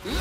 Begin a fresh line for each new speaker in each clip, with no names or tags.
Taking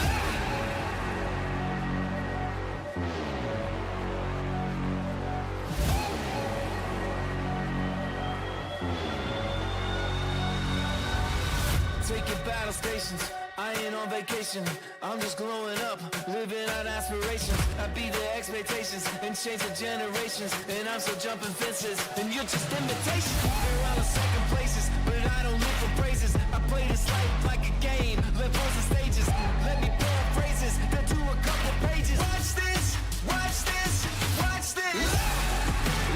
battle stations, I ain't on vacation. I'm just glowing up, living out aspirations. I beat the expectations and change the generations. And I'm still jumping fences, and you're just imitation. They're all in second places, but I don't live for praises. I play this life like a game, levels and stages. Let me phrases that do a couple pages. Watch this, watch this, watch this.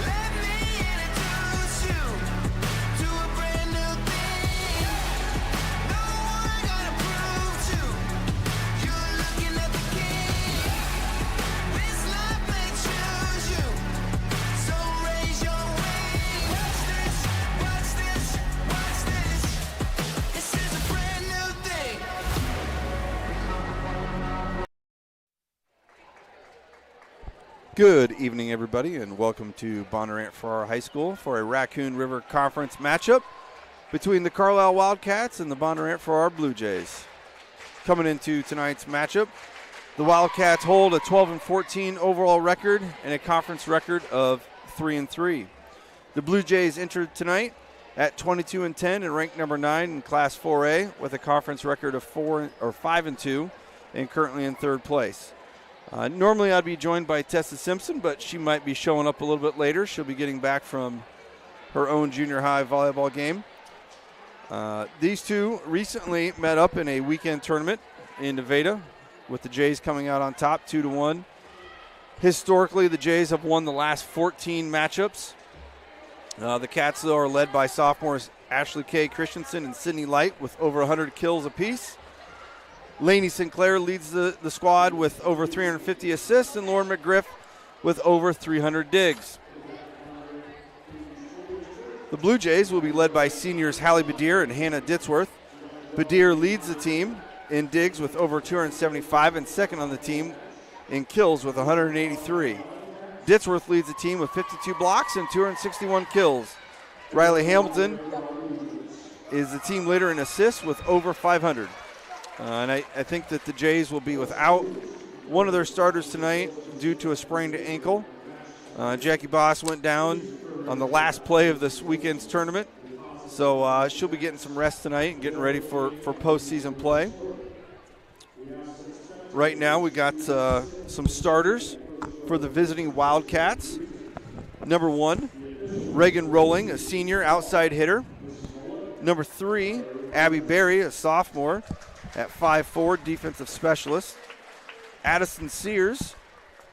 Let me introduce you to a brand new thing. No one gotta prove to. You're looking at the king. This life may choose you, so raise your wings. Watch this, watch this, watch this. This is a brand new thing.
Good evening, everybody, and welcome to Bondurant Farrar High School for a Raccoon River Conference matchup between the Carlisle Wildcats and the Bondurant Farrar Bluejays. Coming into tonight's matchup, the Wildcats hold a 12-14 overall record and a conference record of 3-3. The Bluejays entered tonight at 22-10 and ranked number 9 in Class 4A with a conference record of 5-2 and currently in third place. Normally I'd be joined by Tessa Simpson, but she might be showing up a little bit later. She'll be getting back from her own junior high volleyball game. These two recently met up in a weekend tournament in Nevada with the Jays coming out on top 2-1. Historically, the Jays have won the last 14 matchups. The Cats, though, are led by sophomores Ashley K. Christensen and Sydney Light with over 100 kills apiece. Lainey Sinclair leads the squad with over 350 assists, and Lauren McGriff with over 300 digs. The Blue Jays will be led by seniors Hallie Badir and Hannah Ditzworth. Badir leads the team in digs with over 275 and second on the team in kills with 183. Ditzworth leads the team with 52 blocks and 261 kills. Riley Hamilton is the team leader in assists with over 500. And I think that the Jays will be without one of their starters tonight due to a sprained ankle. Jackie Boss went down on the last play of this weekend's tournament. So she'll be getting some rest tonight and getting ready for postseason play. Right now we got some starters for the visiting Wildcats. Number 1, Reagan Rowling, a senior outside hitter. Number 3, Abby Berry, a sophomore at 5'4", defensive specialist. Addison Sears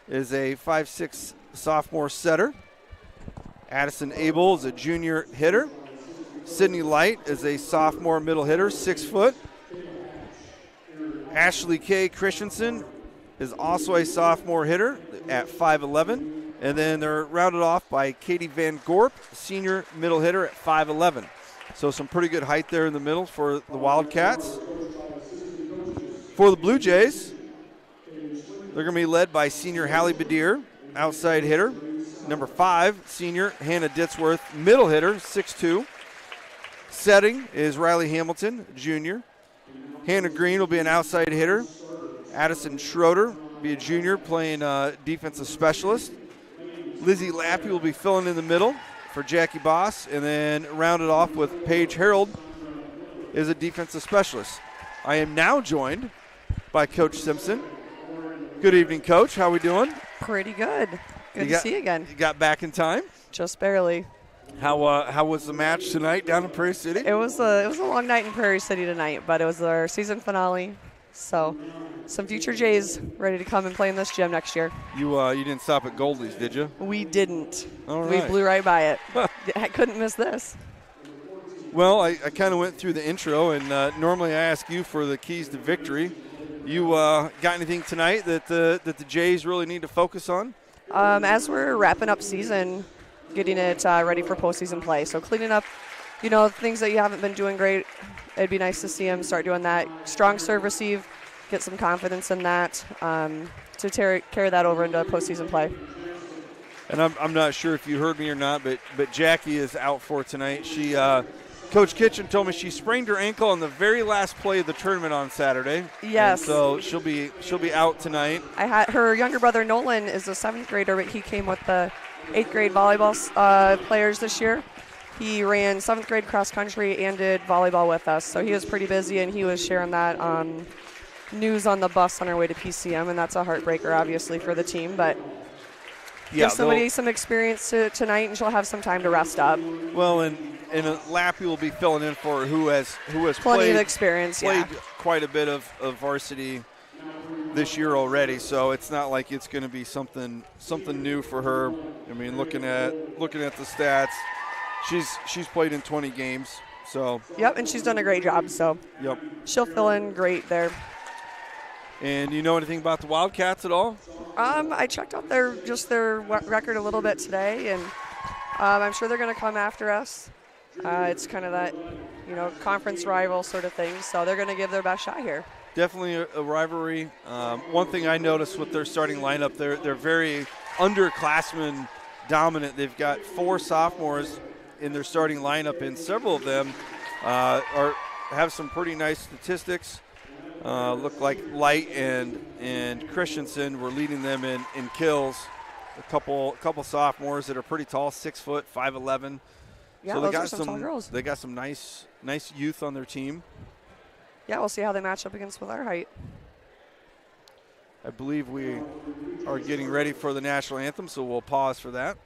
is a 5'6" sophomore setter. Addison Abel is a junior hitter. Sydney Light is a sophomore middle hitter, 6 foot. Ashley K. Christensen is also a sophomore hitter at 5'11". And then they're rounded off by Katie Van Gorp, senior middle hitter at 5'11". So some pretty good height there in the middle for the Wildcats. For the Blue Jays, they're going to be led by senior Hallie Badir, outside hitter. Number 5, senior Hannah Ditzworth, middle hitter, 6'2". Setting is Riley Hamilton, junior. Hannah Green will be an outside hitter. Addison Schroeder will be a junior playing defensive specialist. Lizzie Lappy will be filling in the middle for Jackie Boss. And then rounded off with Paige Harold is a defensive specialist. I am now joined by Coach Simpson. Good evening, Coach. How we doing?
Pretty good. Good to see you again.
You got back in time?
Just barely.
How was the match tonight down in Prairie City?
It was a long night in Prairie City tonight, but it was our season finale. So some future Jays ready to come and play in this gym next year. You
didn't stop at Goldie's, did you?
We didn't.
All right.
We blew right by it. I couldn't miss this.
Well, I kind of went through the intro, and normally I ask you for the keys to victory. You got anything tonight that the Jays really need to focus on?
As we're wrapping up season, getting it ready for postseason play. So cleaning up, things that you haven't been doing great. It'd be nice to see them start doing that. Strong serve receive, get some confidence in that to carry that over into postseason play. And
I'm not sure if you heard me or not, but Jackie is out for tonight. She Coach Kitchen told me she sprained her ankle on the very last play of the tournament on Saturday.
Yes.
And so she'll be out tonight.
I had her younger brother Nolan is a 7th grader, but he came with the 8th grade volleyball players this year. He ran 7th grade cross country and did volleyball with us, so he was pretty busy, and he was sharing that news on the bus on our way to PCM, and that's a heartbreaker, obviously, for the team. But give somebody some experience tonight, and she'll have some time to rest up.
Well, and Lappy will be filling in for her, who has
plenty
played,
of experience,
played quite a bit of varsity this year already, so it's not like it's going to be something new for her. I mean, looking at the stats, she's played in 20 games, so.
Yep, and she's done a great job, so.
Yep.
She'll fill in great there.
And you know anything about the Wildcats at all?
I checked out their record a little bit today, and I'm sure they're going to come after us. It's kind of that, conference rival sort of thing, so they're going to give their best shot here.
Definitely a rivalry. One thing I noticed with their starting lineup, they're very underclassmen dominant. They've got 4 sophomores in their starting lineup, and several of them have some pretty nice statistics. Look like Light and Christensen were leading them in kills. A couple sophomores that are pretty tall, 6 foot, 5'11".
Yeah,
so
those are some tall girls.
They got some nice youth on their team.
Yeah, we'll see how they match up against with our height.
I believe we are getting ready for the national anthem, so we'll pause for that.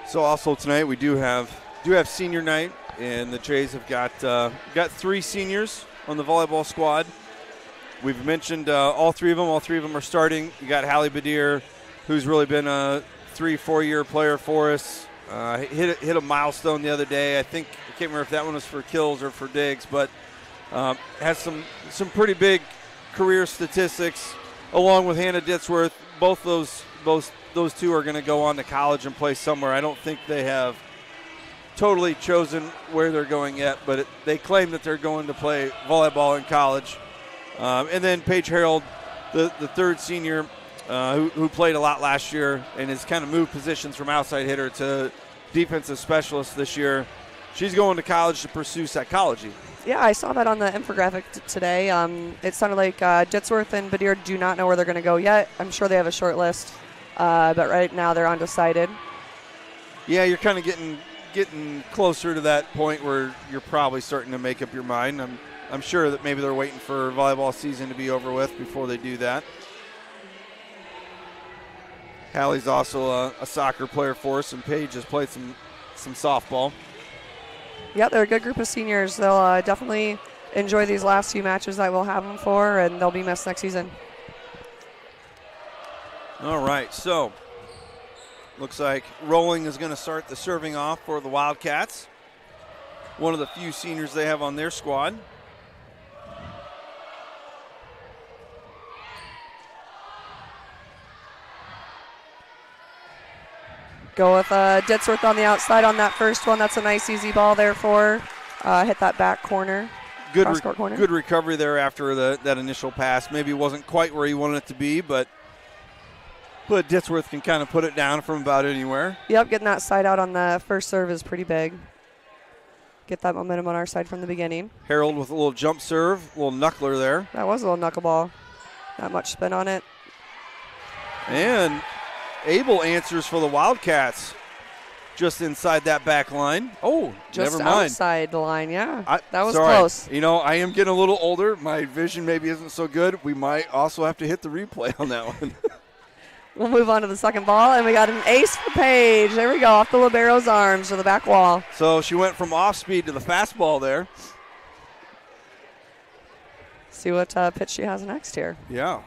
So also tonight we do have senior night, and the Jays have got 3 seniors on the volleyball squad. We've mentioned all three of them. All 3 of them are starting. You got Hallie Badir, who's really been a 3-4 year player for us. hit a milestone the other day. I can't remember if that one was for kills or for digs, but has some pretty big career statistics along with Hannah Ditzworth. Both those two are going to go on to college and play somewhere. I don't think they have totally chosen where they're going yet, but they claim that they're going to play volleyball in college. And then Paige Harold, the third senior, who played a lot last year and has kind of moved positions from outside hitter to defensive specialist this year. She's going to college to pursue psychology.
Yeah, I saw that on the infographic today. It sounded like Ditzworth and Badir do not know where they're going to go yet. I'm sure they have a short list, but right now they're undecided.
Yeah, you're kind of getting closer to that point where you're probably starting to make up your mind. I'm sure that maybe they're waiting for volleyball season to be over with before they do that. Hallie's also a soccer player for us, and Paige has played some softball.
Yeah, they're a good group of seniors. They'll definitely enjoy these last few matches that we'll have them for, and they'll be missed next season.
All right, so looks like Rolling is going to start the serving off for the Wildcats. One of the few seniors they have on their squad.
Go with Ditzworth on the outside on that first one. That's a nice easy ball there for hit that back corner. Cross-court corner.
Good recovery there after that initial pass. Maybe it wasn't quite where he wanted it to be, but Ditzworth can kind of put it down from about anywhere.
Yep, getting that side out on the first serve is pretty big. Get that momentum on our side from the beginning.
Harold with a little jump serve, a little knuckler there.
That was a little knuckleball. Not much spin on it.
And Abel answers for the Wildcats just inside that back line. Oh,
just
never mind.
Outside the line, yeah. That was
sorry.
close.
You know, I am getting a little older. My vision maybe isn't so good. We might also have to hit the replay on that one.
We'll move on to the second ball, and we got an ace for Paige. There we go, off the libero's arms to the back wall.
So she went from off speed to the fastball there.
See what pitch she has next here.
Yeah.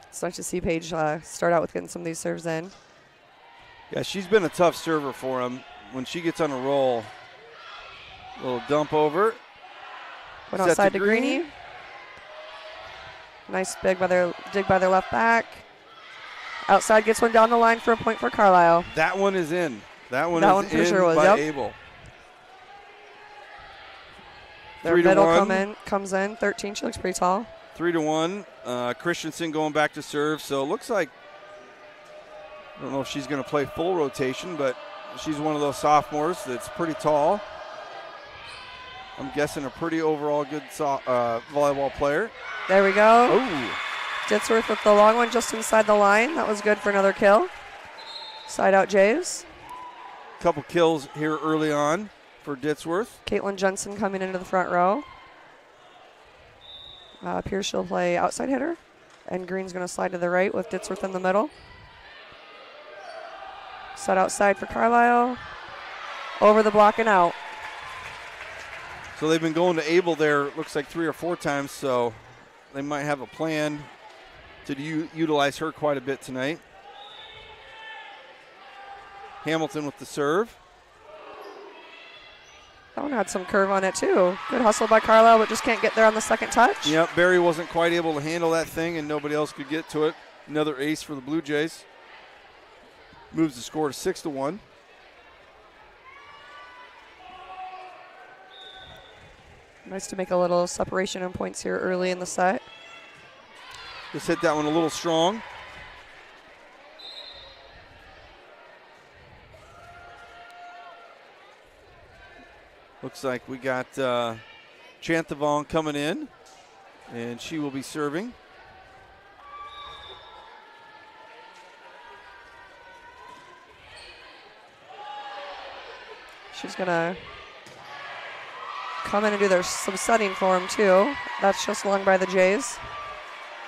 It's nice to see Paige start out with getting some of these serves in.
Yeah, she's been a tough server for him. When she gets on a roll, little dump over.
Went outside to Greenie. Nice dig by their left back. Outside gets one down the line for a point for Carlisle.
That one is in. That one
for
in
sure was,
by
yep.
Abel.
Their middle comes in. 13. She looks pretty tall.
3-1. Christensen going back to serve. So it looks like, I don't know if she's going to play full rotation, but she's one of those sophomores that's pretty tall. I'm guessing a pretty overall good volleyball player.
There we go.
Oh.
Ditzworth with the long one just inside the line. That was good for another kill. Side out Jays.
Couple kills here early on for Ditzworth.
Caitlin Jensen coming into the front row. Appears she'll play outside hitter. And Green's going to slide to the right with Ditzworth in the middle. Set outside for Carlisle. Over the block and out.
So they've been going to Abel there, looks like 3 or 4 times, so they might have a plan to utilize her quite a bit tonight. Hamilton with the serve.
That one had some curve on it, too. Good hustle by Carlisle, but just can't get there on the second touch.
Yep, Barry wasn't quite able to handle that thing, and nobody else could get to it. Another ace for the Blue Jays. Moves the score to 6-1.
Nice to make a little separation in points here early in the set.
Just hit that one a little strong. Looks like we got Chanthavon coming in, and she will be serving.
She's going to come in and do some setting for him, too. That's just long by the Jays.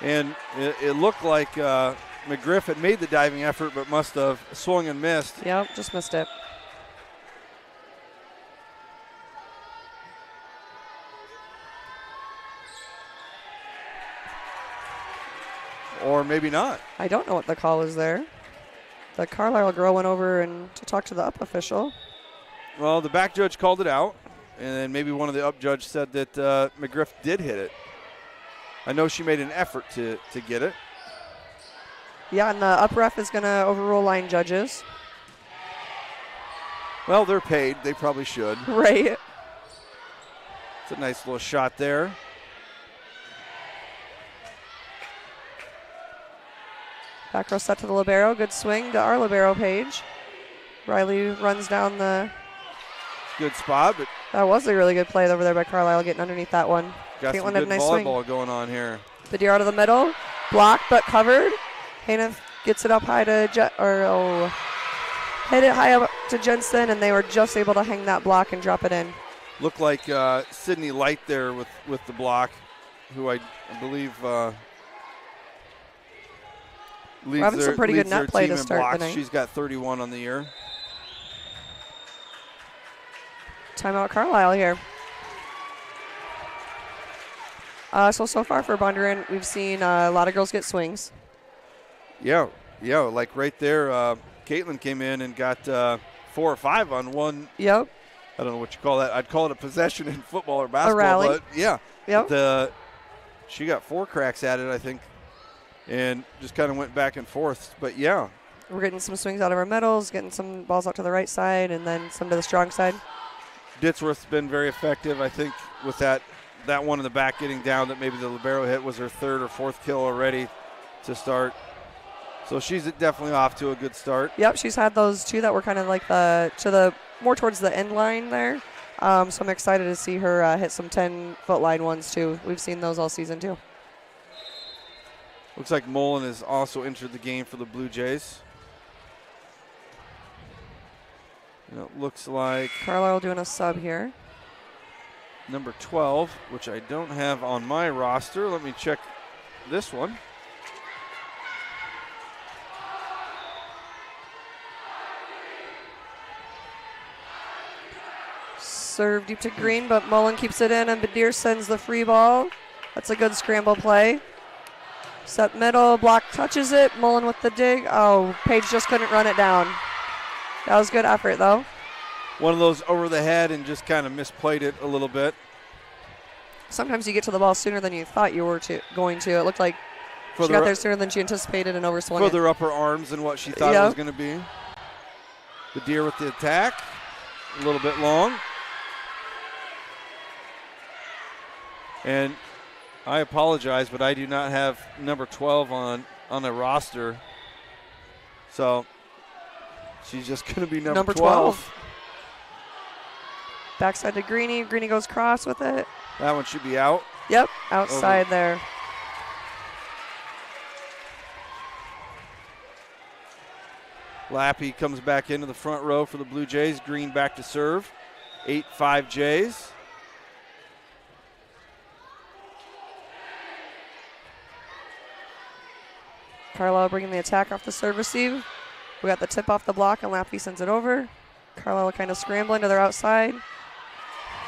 And it looked like McGriff had made the diving effort, but must have swung and missed.
Yep, just missed it.
or maybe not.
I don't know what the call was there. The Carlisle girl went over and to talk to the up official.
Well, the back judge called it out, and then maybe one of the up judge said that McGriff did hit it. I know she made an effort to get it.
Yeah, and the up ref is going to overrule line judges.
Well, they're paid. They probably should.
Right.
It's a nice little shot there.
Back row set to the libero. Good swing to our libero Paige. Riley runs down the...
Good spot, but
That was a really good play over there by Carlisle, getting underneath that one.
got some
Caitlin
good
had a nice
volleyball
swing.
going on here.
Badir out of the middle. Blocked but covered. Hannah gets it up high to hit it high up to Jensen, and they were just able to hang that block and drop it in.
Looked like Sydney Light there with the block, who I believe
We're having some pretty good
leads their
net play
team
to
in
start the
blocks.
night.
She's got 31 on the year.
Timeout Carlisle here. So far for Bondurant, we've seen a lot of girls get swings.
Yeah, like right there, Caitlin came in and got 4 or 5 on one.
Yep.
I don't know what you call that. I'd call it a possession in football or basketball.
rally.
But yeah.
Yep.
She got 4 cracks at it, I think, and just kind of went back and forth. But yeah.
We're getting some swings out of our middles, getting some balls out to the right side, and then some to the strong side.
Ditsworth's been very effective, I think, with that one in the back getting down that maybe the libero hit was her 3rd or 4th kill already to start. So she's definitely off to a good start.
Yep, she's had those 2 that were kind of like more towards the end line there. So I'm excited to see her hit some 10-foot line ones too. We've seen those all season too.
Looks like Mullen has also entered the game for the Bluejays. And it looks like
Carlisle doing a sub here.
number 12, which I don't have on my roster. Let me check this one.
Serve deep to Green, but Mullen keeps it in, and Badir sends the free ball. That's a good scramble play. Set middle, block touches it. Mullen with the dig. Oh, Paige just couldn't run it down. That was good effort, though.
One of those over the head and just kind of misplayed it a little bit.
Sometimes you get to the ball sooner than you thought you were going to. It looked like she got there sooner than she anticipated and overswung it.
Further up her arms than what she thought it was going to be. The Deer with the attack. A little bit long. And I apologize, but I do not have number 12 on a roster. So she's just going to be number 12.
Backside to Greenie. Greenie goes cross with it.
That one should be out.
Yep, outside there.
Lappy comes back into the front row for the Blue Jays. Green back to serve. 8-5 Jays.
Carlisle bringing the attack off the serve receive. We got the tip off the block, and Lappy sends it over. Carlisle kind of scrambling to their outside.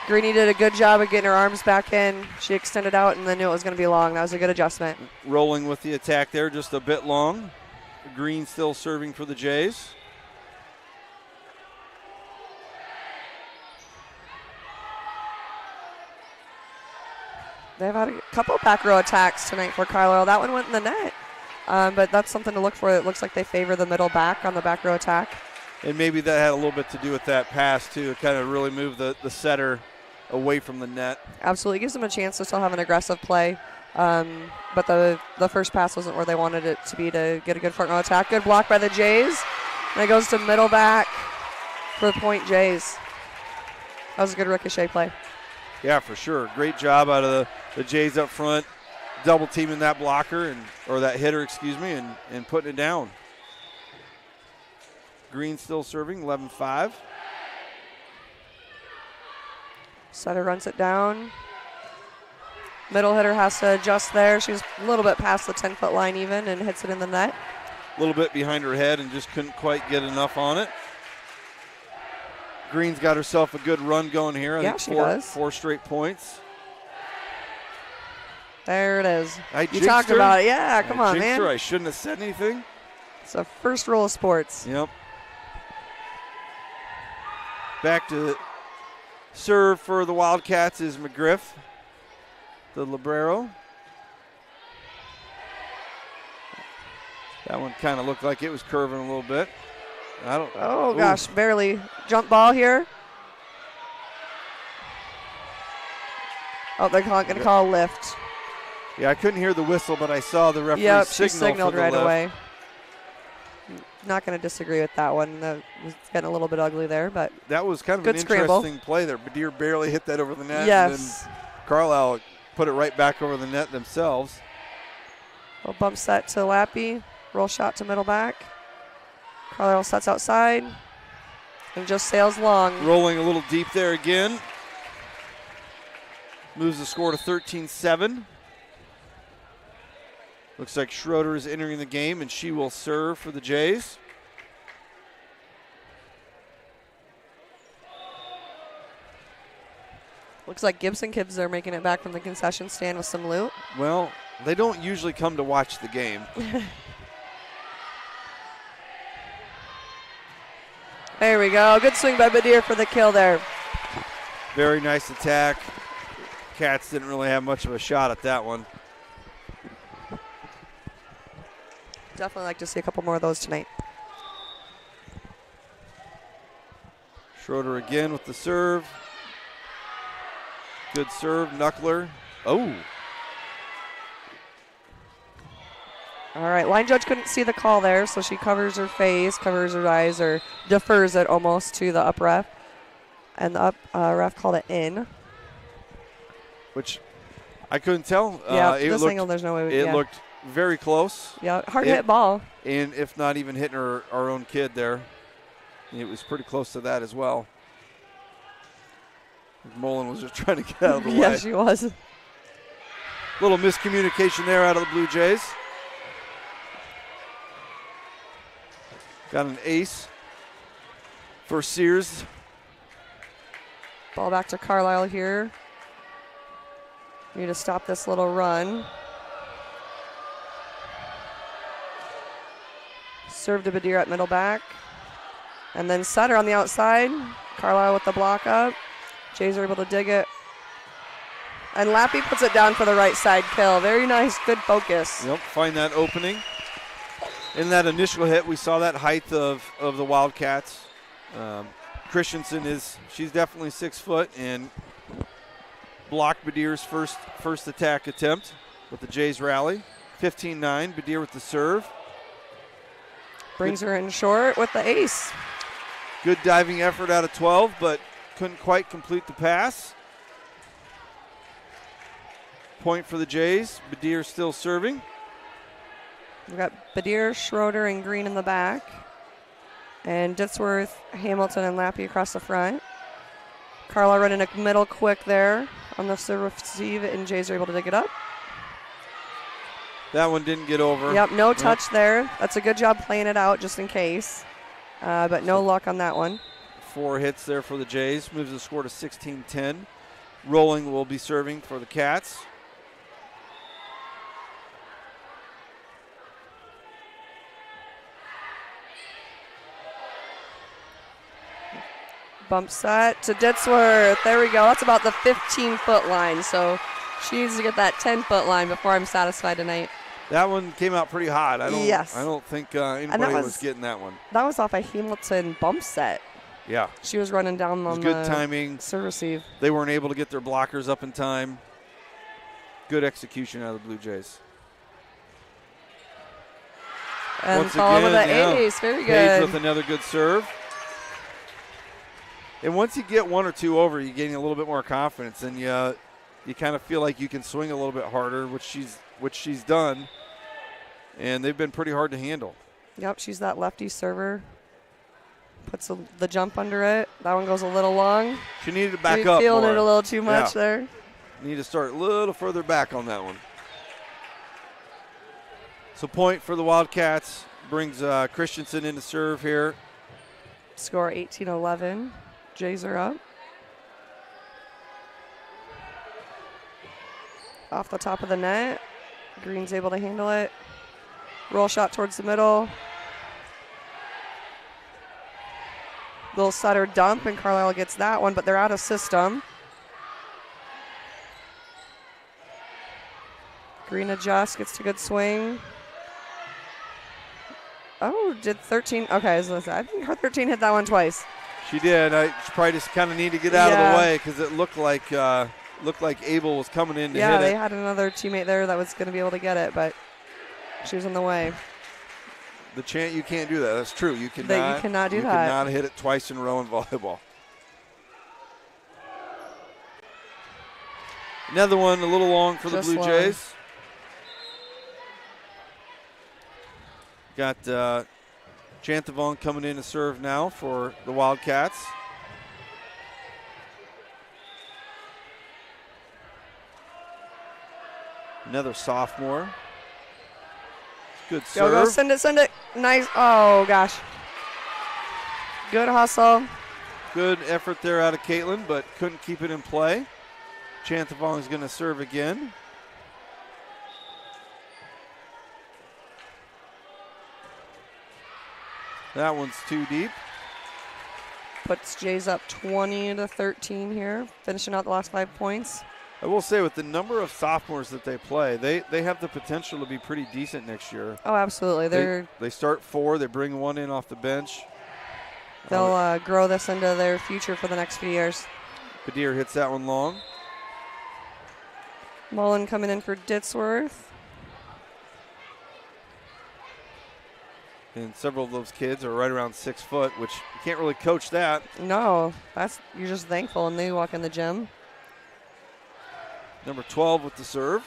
Greenie did a good job of getting her arms back in. She extended out and then knew it was going to be long. That was a good adjustment.
Rolling with the attack there, just a bit long. Green still serving for the Jays.
They've had a couple back row attacks tonight for Carlisle. That one went in the net. But that's something to look for. It looks like they favor the middle back on the back row attack.
And maybe that had a little bit to do with that pass, too. It kind of really moved the setter away from the net.
Absolutely. Gives them a chance to still have an aggressive play. But the first pass wasn't where they wanted it to be to get a good front row attack. Good block by the Jays. And it goes to middle back for the point Jays. That was a good ricochet play.
Yeah, for sure. Great job out of the Jays up front, double teaming that blocker or that hitter, and putting it down. Green still serving, 11-5.
Setter runs it down. Middle hitter has to adjust there. She's a little bit past the 10-foot line even and hits it in the net.
A little bit behind her head and just couldn't quite get enough on it. Green's got herself a good run going here. I think
she does.
4 straight points.
There it is.
I
You
jinxed
talked
her.
about it. Yeah, come
I
on,
jinxed
man.
her. I shouldn't have said anything.
It's the first rule of sports.
Yep. Back to serve for the Wildcats is McGriff, the libero. That one kind of looked like it was curving a little bit.
Oh, gosh, barely. Jump ball here. Oh, they're going to call a lift.
Yeah, I couldn't hear the whistle, but I saw the referee
Yep,
signal
she signaled
for the
right
lift.
away. Not going to disagree with that one. That was getting a little bit ugly there, but
That was kind of
good
an
scramble.
interesting play there. Badir barely hit that over the net.
Yes.
And then Carlisle put it right back over the net themselves.
little bump set to Lappy. Roll shot to middle back. Carlisle sets outside and just sails long.
Rolling a little deep there again. Moves the score to 13-7. Looks like Schroeder is entering the game, and she will serve for the Jays.
Looks like Gibson kids are making it back from the concession stand with some loot.
Well, they don't usually come to watch the game.
There we go. Good swing by Badir for the kill there.
Very nice attack. Cats didn't really have much of a shot at that one.
Definitely like to see a couple more of those tonight.
Schroeder again with the serve. Good serve, knuckler. Oh,
All right, line judge couldn't see the call there, so she covers her face, covers her eyes, or defers it almost to the up ref. And the up ref called it in.
which I couldn't tell.
Yeah,
it
this
looked,
angle, there's no way.
It looked very close.
Yeah, hard hit ball.
And if not even hitting our own kid there. It was pretty close to that as well. Mullen was just trying to get out of the way.
Yeah, she was.
Little miscommunication there out of the Blue Jays. Got an ace for Sears.
Ball back to Carlisle here. Need to stop this little run. Serve to Badir at middle back. And then Sutter on the outside. Carlisle with the block up. Jays are able to dig it. And Lappy puts it down for the right side kill. Very nice, good focus.
Yep, find that opening. In that initial hit, we saw that height of the Wildcats. Christensen she's definitely 6 foot and blocked Badir's first attack attempt with the Jays rally. 15-9, Badir with the serve.
Brings her in short with the ace.
Good diving effort out of 12, but couldn't quite complete the pass. Point for the Jays. Badir still serving.
We've got Badir, Schroeder, and Green in the back. And Ditsworth, Hamilton, and Lappy across the front. Carlisle running a middle quick there on the serve receive, and Jays are able to dig it up.
That one didn't get over.
Yep, no touch there. That's a good job playing it out just in case. But no luck on that one.
4 hits there for the Jays. Moves the score to 16-10. Rolling will be serving for the Cats.
Bump set to Ditsworth. There we go. That's about the 15-foot line. So she needs to get that 10-foot line before I'm satisfied tonight.
That one came out pretty hot. I don't think anybody was getting that one.
That was off a Hamilton bump set.
Yeah.
She was running down on
good
the
timing.
serve receive.
They weren't able to get their blockers up in time. Good execution out of the Blue Jays.
And
Once
follow with
again,
the ace. Very
Page
good.
with another good serve. And once you get 1 or 2 over, you're getting a little bit more confidence, and you kind of feel like you can swing a little bit harder, which she's done. And they've been pretty hard to handle.
Yep, she's that lefty server. Puts the jump under it. That one goes a little long.
She needed to back
Maybe
up
feeling
more.
it a little too much there.
Need to start a little further back on that one. So point for the Wildcats. Brings Christensen in to serve here.
Score 18-11. Jays are up. off the top of the net. Green's able to handle it. Roll shot towards the middle. Little Sutter dump, and Carlisle gets that one, but they're out of system. Green adjusts, gets a good swing. Oh, did 13? Okay, I think her 13 hit that one twice.
She did. She probably just kind of need to get out of the way because it looked like Abel was coming in to hit it.
Yeah, they had another teammate there that was going to be able to get it, but she was in the way.
The chant, you can't do that. That's true. You cannot
do that. You
cannot hit it twice in a row in volleyball. Another one a little long for the Blue Jays. Got Chantavon coming in to serve now for the Wildcats. Another sophomore. Good serve.
Go, send it. Nice. Oh, gosh. Good hustle.
Good effort there out of Caitlin, but couldn't keep it in play. Chantavon is going to serve again. That one's too deep.
Puts Jays up 20-13 here, finishing out the last 5 points.
I will say with the number of sophomores that they play, they have the potential to be pretty decent next year.
Oh, absolutely.
They start 4, they bring one in off the bench.
They'll grow this into their future for the next few years.
Badir hits that one long.
Mullen coming in for Ditsworth.
And several of those kids are right around 6 foot, which you can't really coach that.
No, you're just thankful when they walk in the gym.
Number 12 with the serve.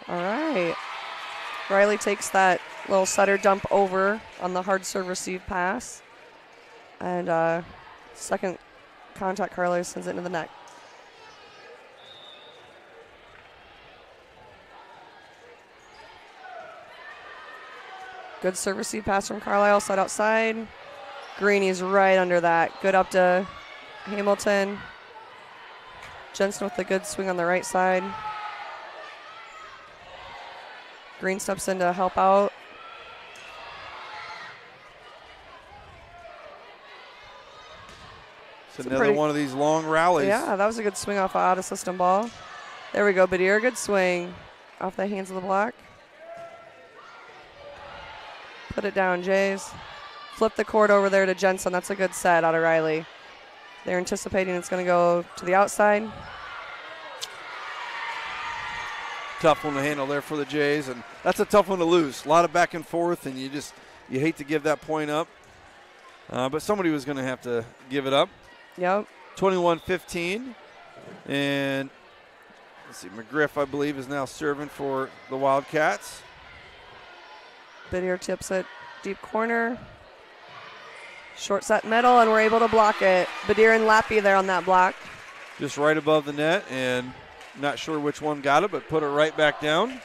All right. Riley takes that little Sutter dump over on the hard serve receive pass. And second contact, Carlisle sends it into the net. Good serve receive pass from Carlisle, set outside. Greeny's right under that. Good up to Hamilton. Jensen with a good swing on the right side. Green steps in to help out.
It's another one of these long rallies.
Yeah, that was a good swing off an out-of-system ball. There we go, Badir. Good swing off the hands of the block. Put it down, Jays. Flip the court over there to Jensen. That's a good set out of Riley. They're anticipating it's going to go to the outside.
Tough one to handle there for the Jays, and that's a tough one to lose. A lot of back and forth, and you hate to give that point up. But somebody was going to have to give it up.
Yep.
21-15. And let's see, McGriff, I believe, is now serving for the Wildcats.
Badir tips it deep corner. Short set middle, and we're able to block it. Badir and Lappy there on that block.
Just right above the net, and not sure which one got it, but put it right back down.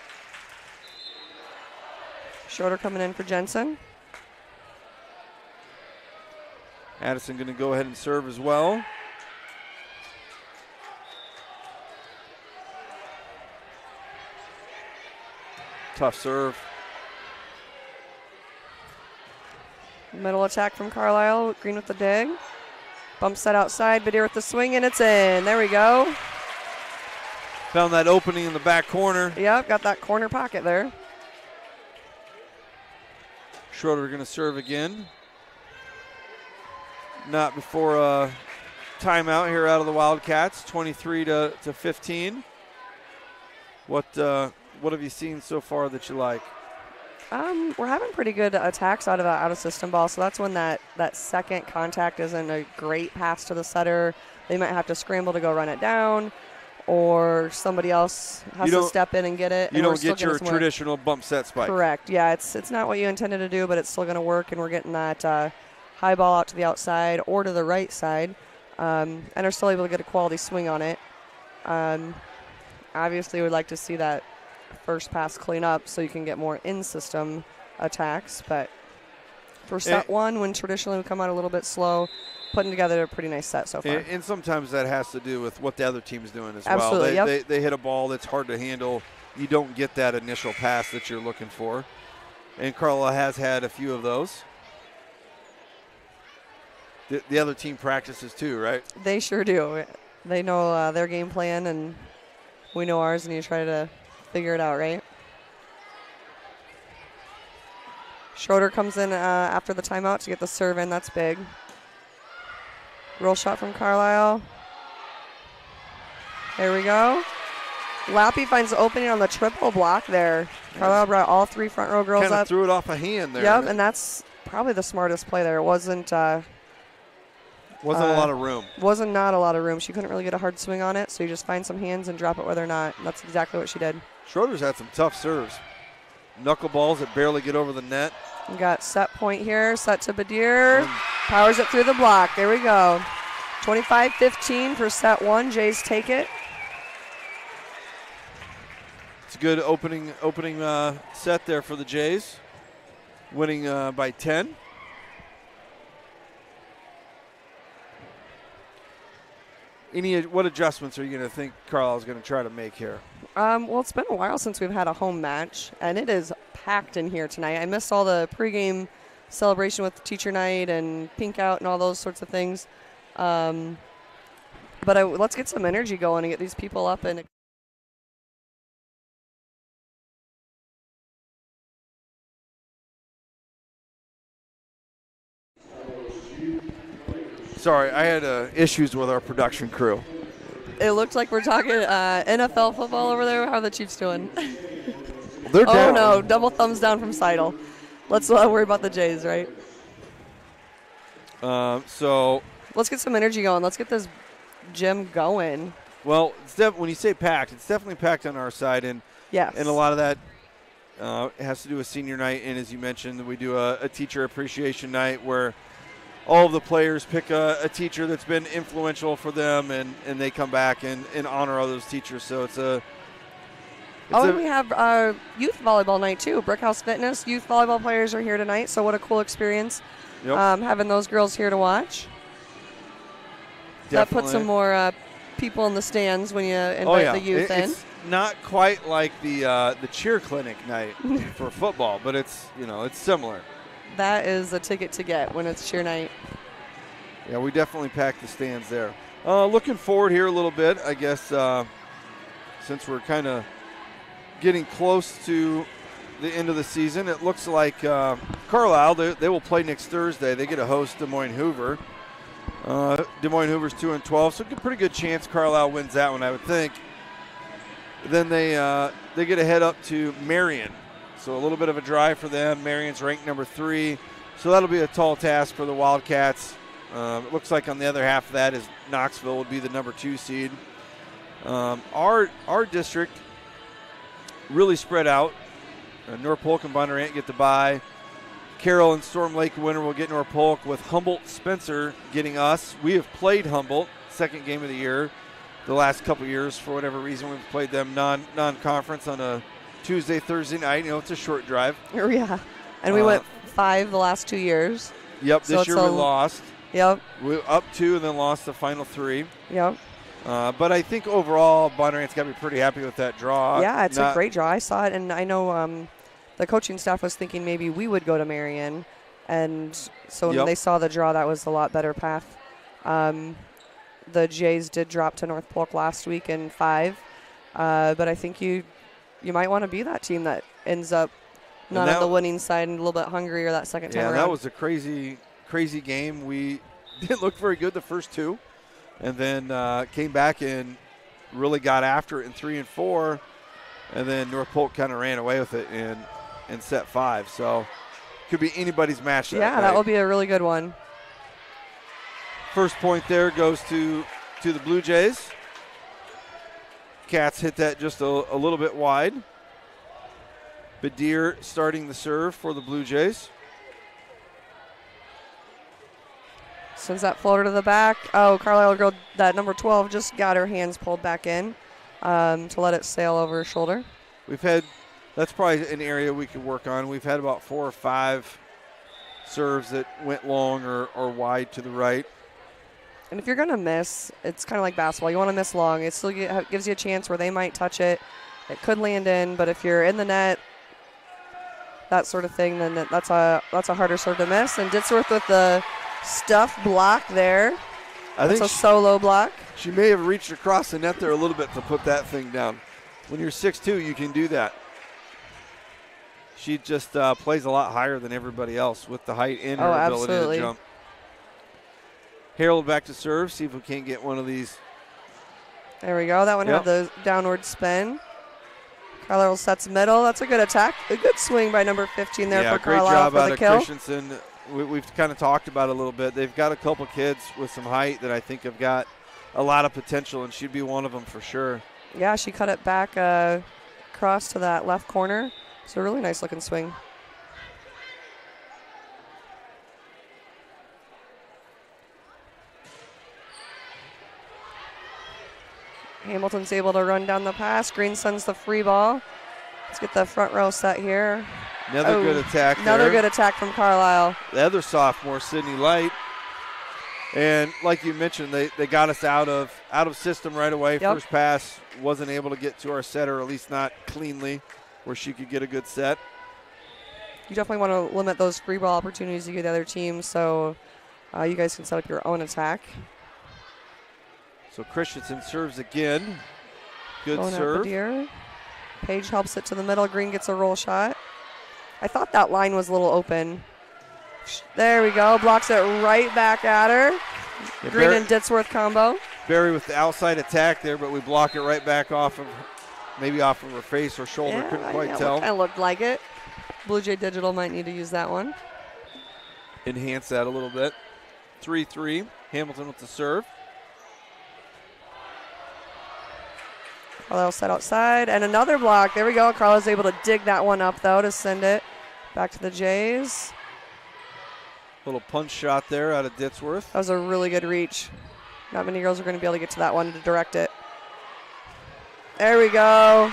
Schroeder coming in for Jensen.
Addison going to go ahead and serve as well. Tough serve.
Middle attack from Carlisle. Green with the dig. Bump set outside. Badir with the swing, and it's in. There we go.
Found that opening in the back corner.
Yep, got that corner pocket there.
Schroeder going to serve again. Not before a timeout here out of the Wildcats. 23-15. What have you seen so far that you like?
We're having pretty good attacks out of system ball, so that's when that second contact isn't a great pass to the setter. They might have to scramble to go run it down, or somebody else has to step in and get it.
You don't get your traditional bump set spike.
Correct. Yeah, it's not what you intended to do, but it's still going to work, and we're getting that high ball out to the outside or to the right side, and are still able to get a quality swing on it. Obviously, we'd like to see that first pass clean up so you can get more in-system attacks, but for set one, when traditionally we come out a little bit slow, putting together a pretty nice set so far.
And sometimes that has to do with what the other team's doing as
Absolutely,
well.
yep.
They hit a ball that's hard to handle. You don't get that initial pass that you're looking for. And Carlisle has had a few of those. The other team practices too, right?
They sure do. They know their game plan, and we know ours, and you try to figure it out, right? Schroeder comes in after the timeout to get the serve in. That's big. Roll shot from Carlisle. There we go. Lappy finds the opening on the triple block there. Carlisle brought all 3 front row girls
Kind
up.
of threw it off a hand there.
Yep, and that's probably the smartest play there. It wasn't
a lot of room.
Wasn't not a lot of room. She couldn't really get a hard swing on it, so you just find some hands and drop it whether or not. And that's exactly what she did.
Schroeder's had some tough serves. Knuckleballs that barely get over the net.
We got set point here, set to Badir. Powers it through the block. There we go. 25-15 for set 1. Jays take it.
It's a good opening set there for the Jays. Winning by 10. What adjustments are you going to think Carlisle's going to try to make here?
Well, it's been a while since we've had a home match, and it is packed in here tonight. I missed all the pregame celebration with teacher night and pink out and all those sorts of things. But let's get some energy going and get these people up and.
Sorry, I had issues with our production crew.
It looked like we're talking NFL football over there. How are the Chiefs doing?
They're down.
Oh, no. Double thumbs down from Seidel. Let's not worry about the Jays, right?
So
let's get some energy going. Let's get this gym going.
Well, when you say packed, it's definitely packed on our side. And,
yes.
And a lot of that has to do with senior night. And as you mentioned, we do a teacher appreciation night where all of the players pick a teacher that's been influential for them, and they come back and honor all those teachers. So we have
youth volleyball night too. Brickhouse Fitness youth volleyball players are here tonight. So what a cool experience, having those girls here to watch.
Definitely.
That puts some more people in the stands when you invite the youth in.
It's not quite like the cheer clinic night for football, but it's similar.
That is a ticket to get when it's cheer night.
Yeah, we definitely packed the stands there. Looking forward here a little bit, I guess, since we're kind of getting close to the end of the season. It looks like Carlisle, they will play next Thursday. They get to host Des Moines Hoover. Des Moines Hoover's 2-12, so a pretty good chance Carlisle wins that one, I would think. Then they get to head up to Marion. So a little bit of a drive for them. Marion's ranked number 3. So that'll be a tall task for the Wildcats. It looks like on the other half of that is Knoxville would be the number 2 seed. Our district really spread out. North Polk and Bondurant get the bye. Carroll and Storm Lake winner will get North Polk, with Humboldt Spencer getting us. We have played Humboldt, second game of the year. The last couple years, for whatever reason, we've played them non-conference on a Tuesday, Thursday night. It's a short drive.
Yeah. And we went 5 the last 2 years.
Yep, so this year we lost.
Yep.
We were up 2 and then lost the final 3.
Yep.
But I think overall, Bondurant's got to be pretty happy with that draw.
Yeah, it's a great draw. I saw it, and I know the coaching staff was thinking maybe we would go to Marion. And so when they saw the draw, that was a lot better path. The Jays did drop to North Polk last week in 5. But I think you might want to be that team that ends up not on the winning side and a little bit hungrier that second time around.
Yeah, that was a crazy game. We didn't look very good the first 2, and then came back and really got after it in 3 and 4, and then North Polk kind of ran away with it in set 5. So could be anybody's match.
That will be a really good one.
First point there goes to the Blue Jays. Cats hit that just a little bit wide. Badir starting the serve for the Blue Jays.
Sends that floater to the back. Oh, Carlisle girl, that number 12, just got her hands pulled back in to let it sail over her shoulder.
That's probably an area we could work on. We've had about 4 or 5 serves that went long or wide to the right.
And if you're going to miss, it's kind of like basketball. You want to miss long. It still gives you a chance where they might touch it. It could land in, but if you're in the net, that sort of thing, then that's a harder serve to miss. And Ditzworth with the stuffed block there. That's a solo block.
She may have reached across the net there a little bit to put that thing down. When you're 6'2", you can do that. She just plays a lot higher than everybody else with the height and her ability
absolutely.
to jump. Harold back to serve. See if we can't get one of these.
There we go. That one had the downward spin. Carlisle sets middle. That's a good attack. A good swing by number 15 there for Carlisle for the kill.
Great job out of Christensen. We've kind of talked about it a little bit. They've got a couple kids with some height that I think have got a lot of potential, and she'd be one of them for sure.
Yeah, she cut it back across to that left corner. It's a really nice looking swing. Hamilton's able to run down the pass. Green sends the free ball. Let's get the front row set here.
Another good attack
Another
there.
good attack from Carlisle.
The other sophomore, Sydney Light. And like you mentioned, they got us out of system right away.
Yep.
First pass wasn't able to get to our setter, or at least not cleanly, where she could get a good set.
You definitely want to limit those free ball opportunities you give the other team, so you guys can set up your own attack.
So Christensen serves again. Good
Going
serve.
Badir. Page helps it to the middle. Green gets a roll shot. I thought that line was a little open. There we go. Blocks it right back at her.
Yeah,
Green and Ditzworth combo.
Barry with the outside attack there, but we block it right back off of, maybe off of her face or shoulder.
Yeah,
Couldn't quite tell.
It looked like it. Blue Jay Digital might need to use that one.
Enhance that a little bit. 3-3. Hamilton with the serve.
Carlisle set outside, and another block. There we go. Carlisle's able to dig that one up, though, to send it back to the Jays.
Little punch shot there out of Ditzworth.
That was a really good reach. Not many girls are going to be able to get to that one to direct it. There we go.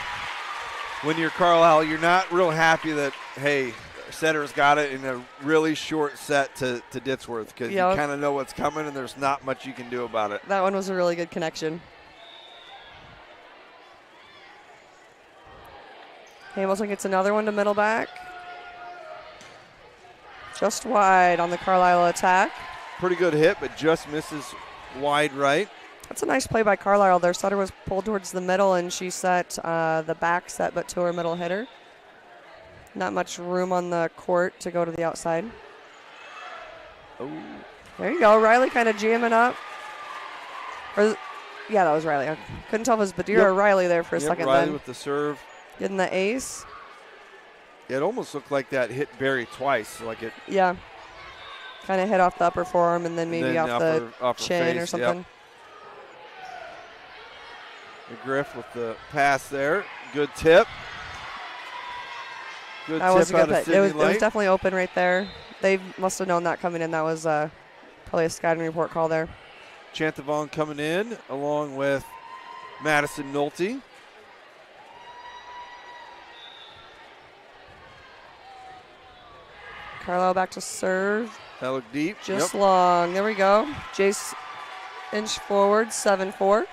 When you're Carlisle, you're not real happy that, hey, setter's got it in a really short set to Ditzworth, because you kind of know what's coming and there's not much you can do about it.
That one was a really good connection. Hamilton gets another one to middle back. Just wide on the Carlisle attack.
Pretty good hit, but just misses wide right.
That's a nice play by Carlisle. Their setter was pulled towards the middle, and she set the back set, but to her middle hitter. Not much room on the court to go to the outside.
Oh.
There you go. Riley kind of jamming up. Yeah, that was Riley. I couldn't tell if it was Badir or Riley there for a second.
Riley
then.
with the serve.
Getting the ace.
It almost looked like that hit Barry twice. Like it.
Yeah. Kind of hit off the upper forearm and then maybe off the chin
face,
or something.
Yep. McGriff with the pass there. Good tip. Good
that
tip
was a
out
good
of
tip. It was
Light.
definitely open right there. They must have known that coming in. That was probably a scouting report call there.
Chantavon coming in along with Madison Nolte.
Carlisle back to serve.
That looked deep.
Just long. There we go. Jace inch forward, 7-4.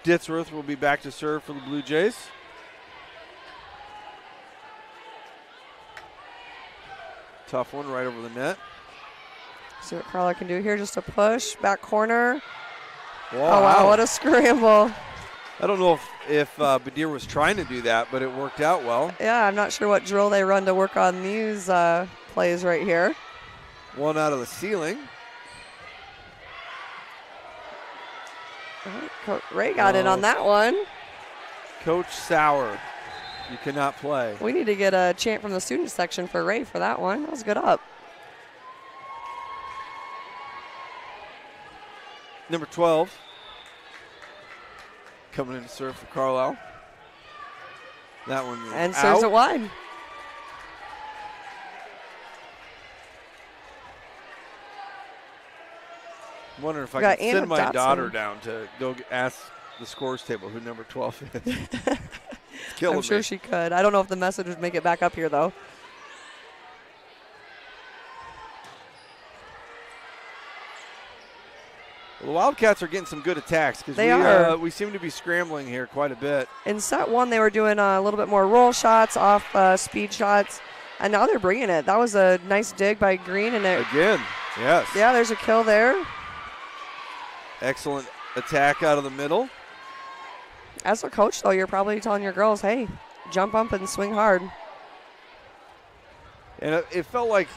Ditzworth will be back to serve for the Blue Jays. Tough one right over the net.
See what Carlisle can do here. Just a push. Back corner.
Wow.
Oh, wow. What a scramble.
I don't know if Badir was trying to do that, but it worked out well.
Yeah, I'm not sure what drill they run to work on these plays right here.
One out of the ceiling.
Ray got in on that one.
Coach Sauer, you cannot play.
We need to get a chant from the student section for Ray for that one. That was good up.
Number 12. Coming in to serve for Carlisle. That one is
and
out.
serves it wide.
I'm wondering if I can send my
Dotson.
daughter down to go ask the scores table who number 12 is.
I'm sure she could. I don't know if the message would make it back up here, though.
The Wildcats are getting some good attacks because we seem to be scrambling here quite a bit.
In set one, they were doing a little bit more roll shots, off speed shots, and now they're bringing it. That was a nice dig by Green. And
Again, yes.
Yeah, there's a kill there.
Excellent attack out of the middle.
As a coach, though, you're probably telling your girls, hey, jump up and swing hard.
And it felt like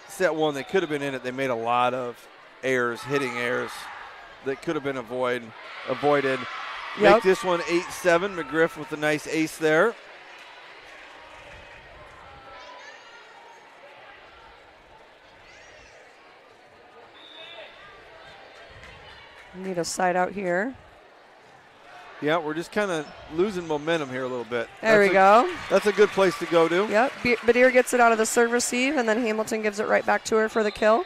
set one, they could have been in it. They made a lot of errors, hitting errors that could have been avoided.
Yep.
Make this one 8-7. McGriff with a nice ace there.
Need a side out here.
Yeah, we're just kind of losing momentum here a little bit.
There we go.
That's a good place to go to.
Yep, Badir gets it out of the serve receive, and then Hamilton gives it right back to her for the kill.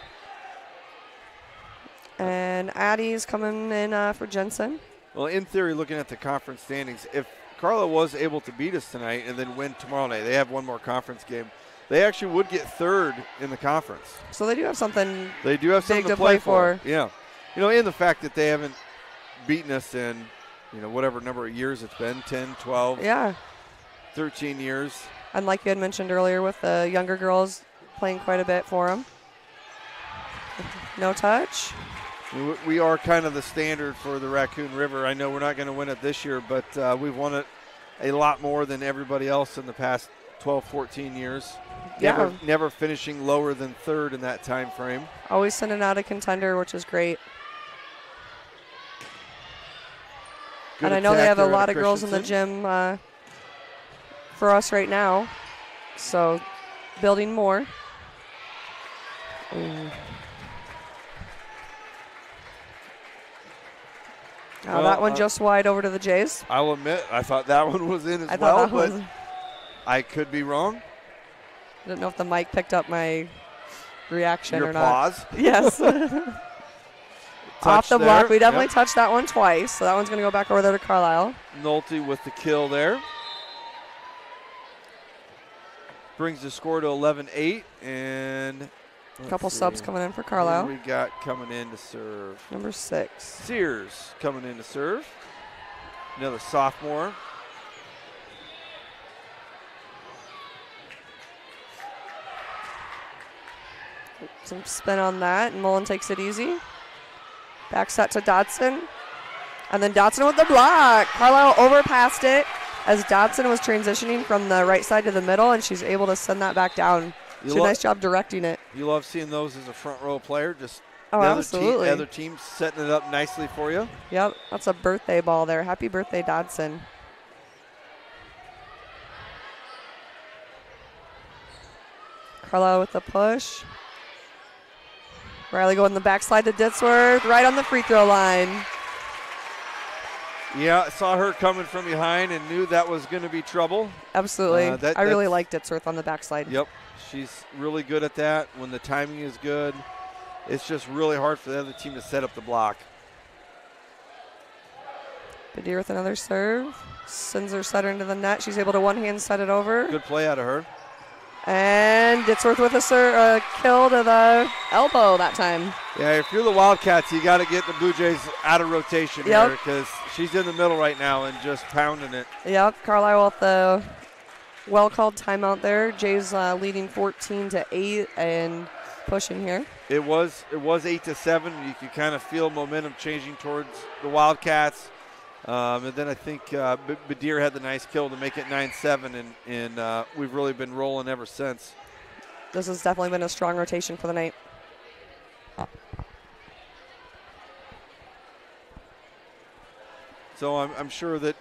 And Addie's coming in for Jensen.
Well, in theory, looking at the conference standings, if Carlisle was able to beat us tonight and then win tomorrow night, they have one more conference game, they actually would get third in the conference.
So they do have something
They do have something
big
to play for.
for.
Yeah. You know, and the fact that they haven't beaten us in, whatever number of years it's been, 10, 12, 13 years.
And like you had mentioned earlier with the younger girls playing quite a bit for them. No touch.
We are kind of the standard for the Raccoon River. I know we're not going to win it this year, but we've won it a lot more than everybody else in the past 12, 14 years.
Yeah.
Never finishing lower than third in that time frame.
Always sending out a contender, which is great.
Good
and I know they have a
there
lot of girls in the gym for us right now. So building more. Ooh. That one just wide over to the Jays.
I'll admit, I thought that one was in as
well,
but I could be wrong.
I don't know if the mic picked up my reaction
Your
or
pause.
not. Yes. Off the
there.
block. We definitely touched that one twice, so that one's going to go back over there to Carlisle.
Nolte with the kill there. Brings the score to 11-8, and
a couple subs coming in for Carlisle.
We got coming in to serve.
Number 6.
Sears coming in to serve. Another sophomore.
Some spin on that, and Mullen takes it easy. Back set to Dodson. And then Dodson with the block. Carlisle overpassed it as Dodson was transitioning from the right side to the middle, and she's able to send that back down. She did a nice job directing it.
You love seeing those as a front row player. Just
absolutely.
Other teams setting it up nicely for you.
Yep, that's a birthday ball there. Happy birthday, Dodson. Carlisle with the push. Riley going the backslide to Ditzworth, right on the free throw line.
Yeah, I saw her coming from behind and knew that was going to be trouble.
Absolutely. I really like Ditzworth on the backside.
Yep, she's really good at that. When the timing is good, it's just really hard for the other team to set up the block.
Badir with another serve. Sends her setter into the net. She's able to one-hand set it over.
Good play out of her.
And Ditzworth with a kill to the elbow that time.
Yeah, if you're the Wildcats, you got to get the Bluejays out of rotation here because she's in the middle right now and just pounding it.
Yep, Carlisle with the well-called timeout there. Jays leading 14-8 and pushing here.
It was 8-7. You could kind of feel momentum changing towards the Wildcats. And then I think Badir had the nice kill to make it 9-7, and we've really been rolling ever since.
This has definitely been a strong rotation for the night.
So I'm sure that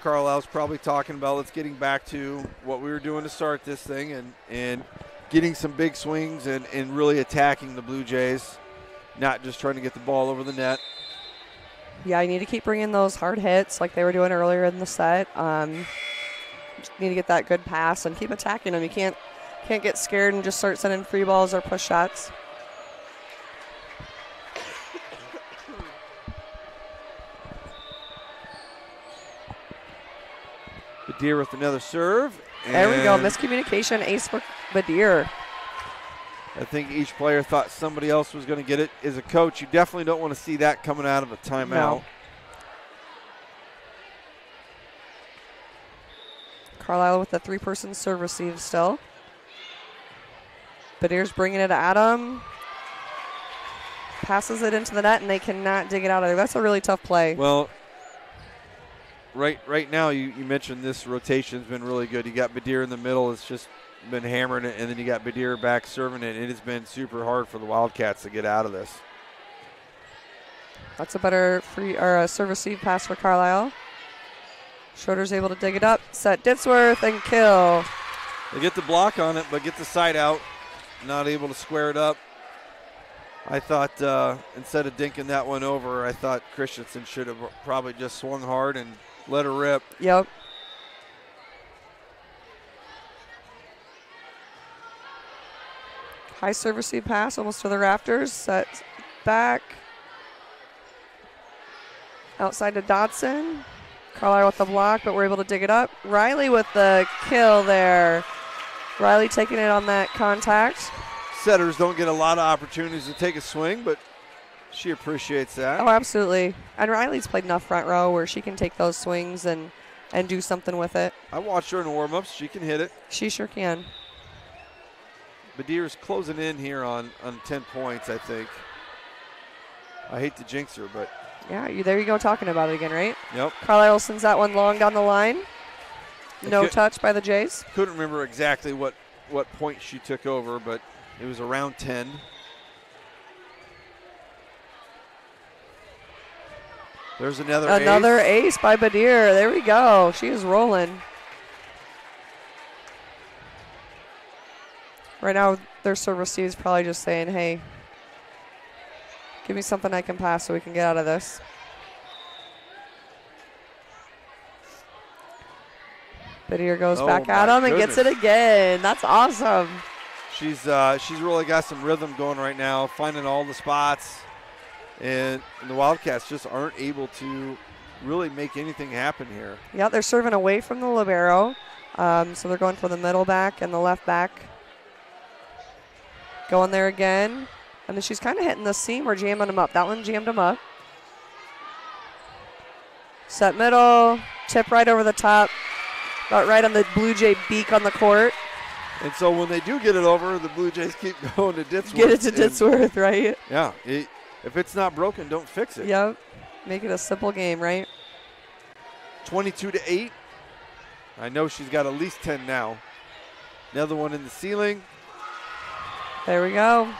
Carlisle's probably talking about let's getting back to what we were doing to start this thing and getting some big swings and really attacking the Blue Jays, not just trying to get the ball over the net.
Yeah, you need to keep bringing those hard hits like they were doing earlier in the set. Just need to get that good pass and keep attacking them. You can't get scared and just start sending free balls or push shots.
Badir with another serve.
There we go. Miscommunication, ace for Badir.
I think each player thought somebody else was going to get it. As a coach, you definitely don't want to see that coming out of a timeout.
No. Carlisle with the 3-person serve receive still. Badier's bringing it at him. Passes it into the net, and they cannot dig it out of there. That's a really tough play.
Well, right now, you mentioned this rotation's been really good. You got Badier in the middle. It's just been hammering it, and then you got Badier back serving it. It has been super hard for the Wildcats to get out of this.
That's a better serve receive pass for Carlisle. Schroeder's able to dig it up, set Ditzworth, and kill.
They get the block on it, but get the side out. Not able to square it up. I thought instead of dinking that one over, I thought Christensen should have probably just swung hard and let her rip.
Yep. High serve receive pass, almost to the rafters. Set back. Outside to Dodson. Carlisle with the block, but we're able to dig it up. Riley with the kill there. Riley taking it on that contact.
Setters don't get a lot of opportunities to take a swing, but she appreciates that.
Oh, absolutely. And Riley's played enough front row where she can take those swings and do something with it.
I watched her in the warm-ups. She can hit it.
She sure can.
Badier's closing in here on 10 points, I think. I hate to jinx her, but.
Yeah, there you go talking about it again, right?
Yep.
Carlisle sends that one long down the line. No touch by the Jays.
Couldn't remember exactly what point she took over, but it was around 10. There's another
ace by Badier. There we go. She is rolling. Right now, their serve receive is probably just saying, hey, give me something I can pass so we can get out of this. Badier goes back at him and gets it again. That's awesome.
She's really got some rhythm going right now, finding all the spots. And the Wildcats just aren't able to really make anything happen here.
Yeah, they're serving away from the libero. So they're going for the middle back and the left back. Going there again. And then she's kind of hitting the seam or jamming them up. That one jammed them up. Set middle. Tip right over the top. About right on the Blue Jay beak on the court.
And so when they do get it over, the Blue Jays keep going to Ditzworth.
Get it to Ditzworth, right?
Yeah. If it's not broken, don't fix it.
Yep. Make it a simple game, right?
22-8. I know she's got at least 10 now. Another one in the ceiling.
There we go.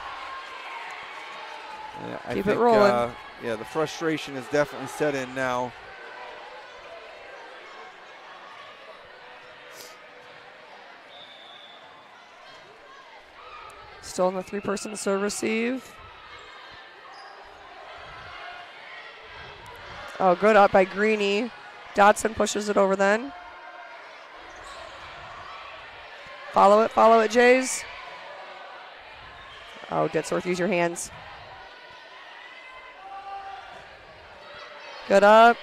Keep it rolling.
The frustration is definitely set in now.
Still in the 3-person serve receive. Oh, good up by Greeny. Dodson pushes it over then. Follow it, Jays. Oh, Ditzworth, use your hands. Good up.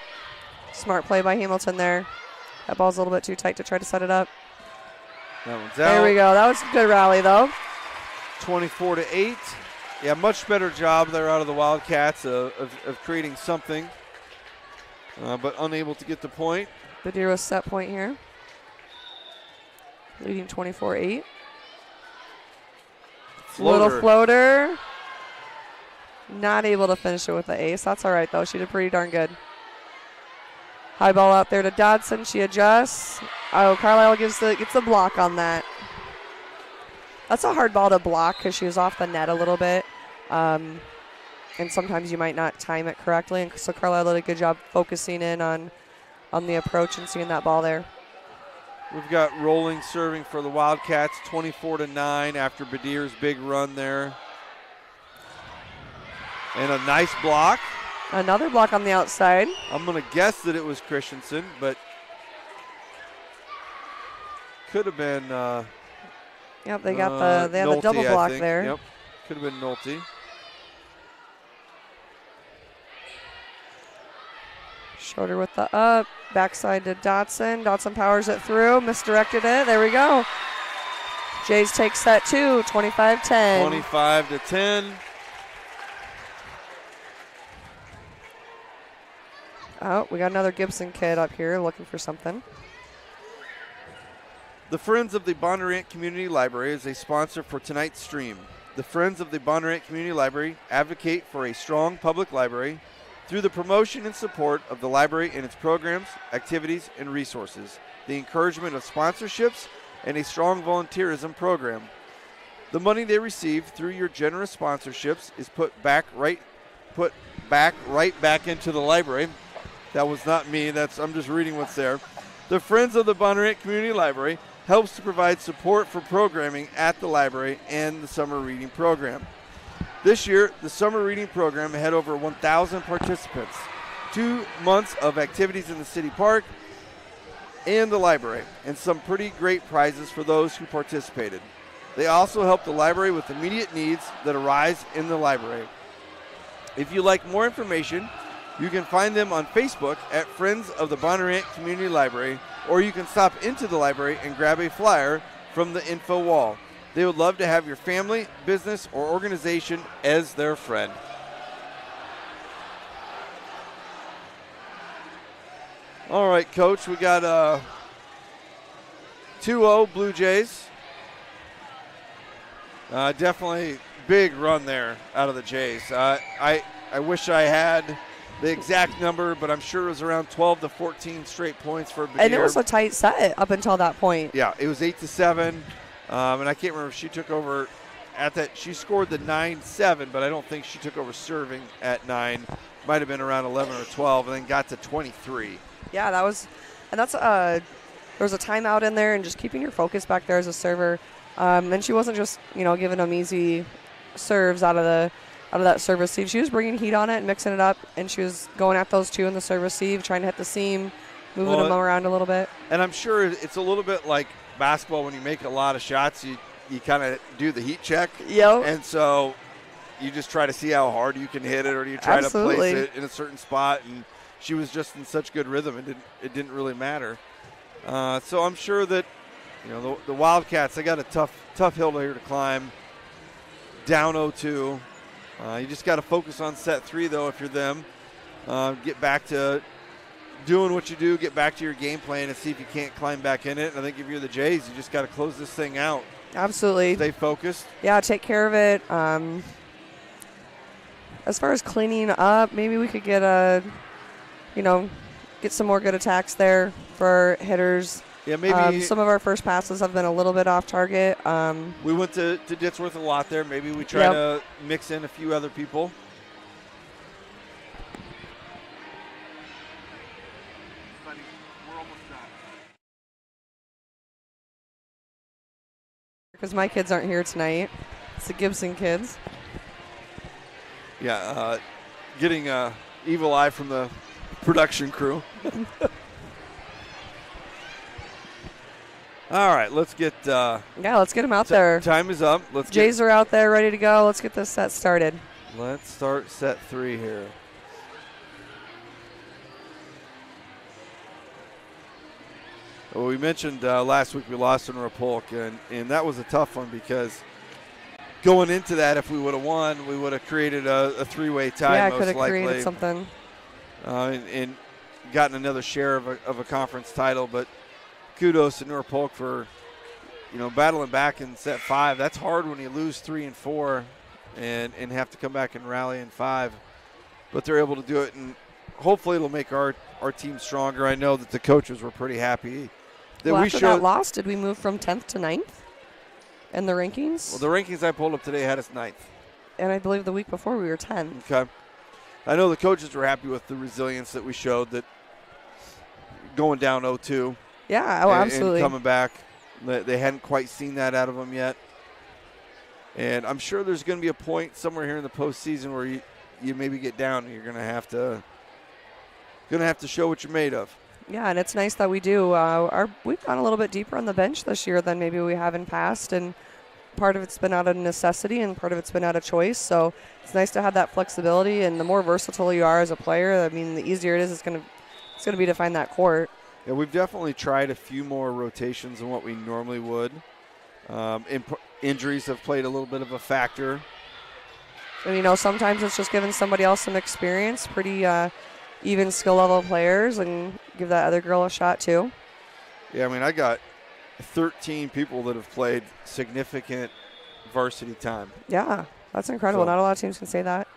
Smart play by Hamilton there. That ball's a little bit too tight to try to set it up.
That one's out.
There we go. That was a good rally, though.
24-8. Yeah, much better job there out of the Wildcats of creating something, but unable to get the point.
Badier with set point here. Leading 24-8. Little floater. Not able to finish it with the ace. That's all right, though. She did pretty darn good. High ball out there to Dodson. She adjusts. Oh, Carlisle gets the block on that. That's a hard ball to block because she was off the net a little bit. And sometimes you might not time it correctly. And so Carlisle did a good job focusing in on the approach and seeing that ball there.
We've got rolling serving for the Wildcats, 24-9 after Badier's big run there. And a nice block.
Another block on the outside.
I'm going to guess that it was Christensen, but could have been.
Yep, they got they have
Nolte,
a double block there.
Yep, could have been Nolte.
Schroeder with the up, backside to Dotson. Dotson powers it through, misdirected it. There we go. Jays take set 2, 25-10.
25-10.
Oh, we got another Gibson kid up here looking for something.
The Friends of the Bondurant Community Library is a sponsor for tonight's stream. The Friends of the Bondurant Community Library advocate for a strong public library through the promotion and support of the library and its programs, activities, and resources, the encouragement of sponsorships, and a strong volunteerism program. The money they receive through your generous sponsorships is put right back into the library. That was not me. I'm just reading what's there. The Friends of the Bondurant Community Library helps to provide support for programming at the library and the summer reading program. This year, the summer reading program had over 1,000 participants, 2 months of activities in the city park and the library, and some pretty great prizes for those who participated. They also help the library with immediate needs that arise in the library. If you'd like more information, you can find them on Facebook at Friends of the Bondurant Community Library, or you can stop into the library and grab a flyer from the info wall. They would love to have your family, business, or organization as their friend. All right, Coach, we got 2-0 Blue Jays. Definitely big run there out of the Jays. I wish I had the exact number, but I'm sure it was around 12 to 14 straight points for Badir.
And it was a tight set up until that point.
Yeah, it was 8-7, and I can't remember if she took over at that. She scored the 9-7, but I don't think she took over serving at 9. Might have been around 11 or 12, and then got to 23.
Yeah, there was a timeout in there, and just keeping your focus back there as a server. And she wasn't just giving them easy serves out of that serve receive. She was bringing heat on it and mixing it up, and she was going at those two in the serve receive, trying to hit the seam, moving them around a little bit.
And I'm sure it's a little bit like basketball when you make a lot of shots, you kind of do the heat check.
Yep.
And so you just try to see how hard you can hit it, or you try
Absolutely.
to place it in a certain spot. And she was just in such good rhythm, it didn't really matter. So I'm sure that the Wildcats, they got a tough hill here to climb. Down 0-2. You just got to focus on set 3, though, if you're them. Get back to doing what you do, get back to your game plan, and see if you can't climb back in it. And I think if you're the Jays, you just got to close this thing out.
Absolutely.
Stay focused.
Yeah, take care of it. As far as cleaning up, maybe we could get get some more good attacks there for hitters.
Yeah, maybe
some of our first passes have been a little bit off target.
We went to Ditsworth a lot there. Maybe we try to mix in a few other people. Buddy, we're almost done.
Because my kids aren't here tonight. It's the Gibson kids.
Yeah, getting evil eye from the production crew. All right, let's get.
Let's get them out there.
Time is up.
Jays are out there, ready to go. Let's get this set started.
Let's start set 3 here. Well, we mentioned last week we lost in Rapolk, and that was a tough one because going into that, if we would have won, we would have created a 3-way tie.
Yeah,
most
could have
likely.
created something.
And gotten another share of a conference title, but kudos to Norfolk for, battling back in set 5. That's hard when you lose 3 and 4 and have to come back and rally in 5. But they're able to do it, and hopefully it'll make our team stronger. I know that the coaches were pretty happy.
After that loss, did we move from 10th to 9th in the rankings?
Well, the rankings I pulled up today had us 9th.
And I believe the week before we were 10th.
Okay. I know the coaches were happy with the resilience that we showed, that going down 0-2.
Yeah, absolutely.
And coming back. They hadn't quite seen that out of them yet. And I'm sure there's going to be a point somewhere here in the postseason where you maybe get down and you're going to have to show what you're made of.
Yeah, and it's nice that we do. We've gone a little bit deeper on the bench this year than maybe we have in past, and part of it's been out of necessity and part of it's been out of choice. So it's nice to have that flexibility, and the more versatile you are as a player, I mean, the easier it is. It's going to be to find that court.
Yeah, we've definitely tried a few more rotations than what we normally would. Injuries have played a little bit of a factor.
And, sometimes it's just giving somebody else some experience, pretty even skill level players, and give that other girl a shot too.
Yeah, I got 13 people that have played significant varsity time.
Yeah, that's incredible.
So,
not a lot of teams can say that.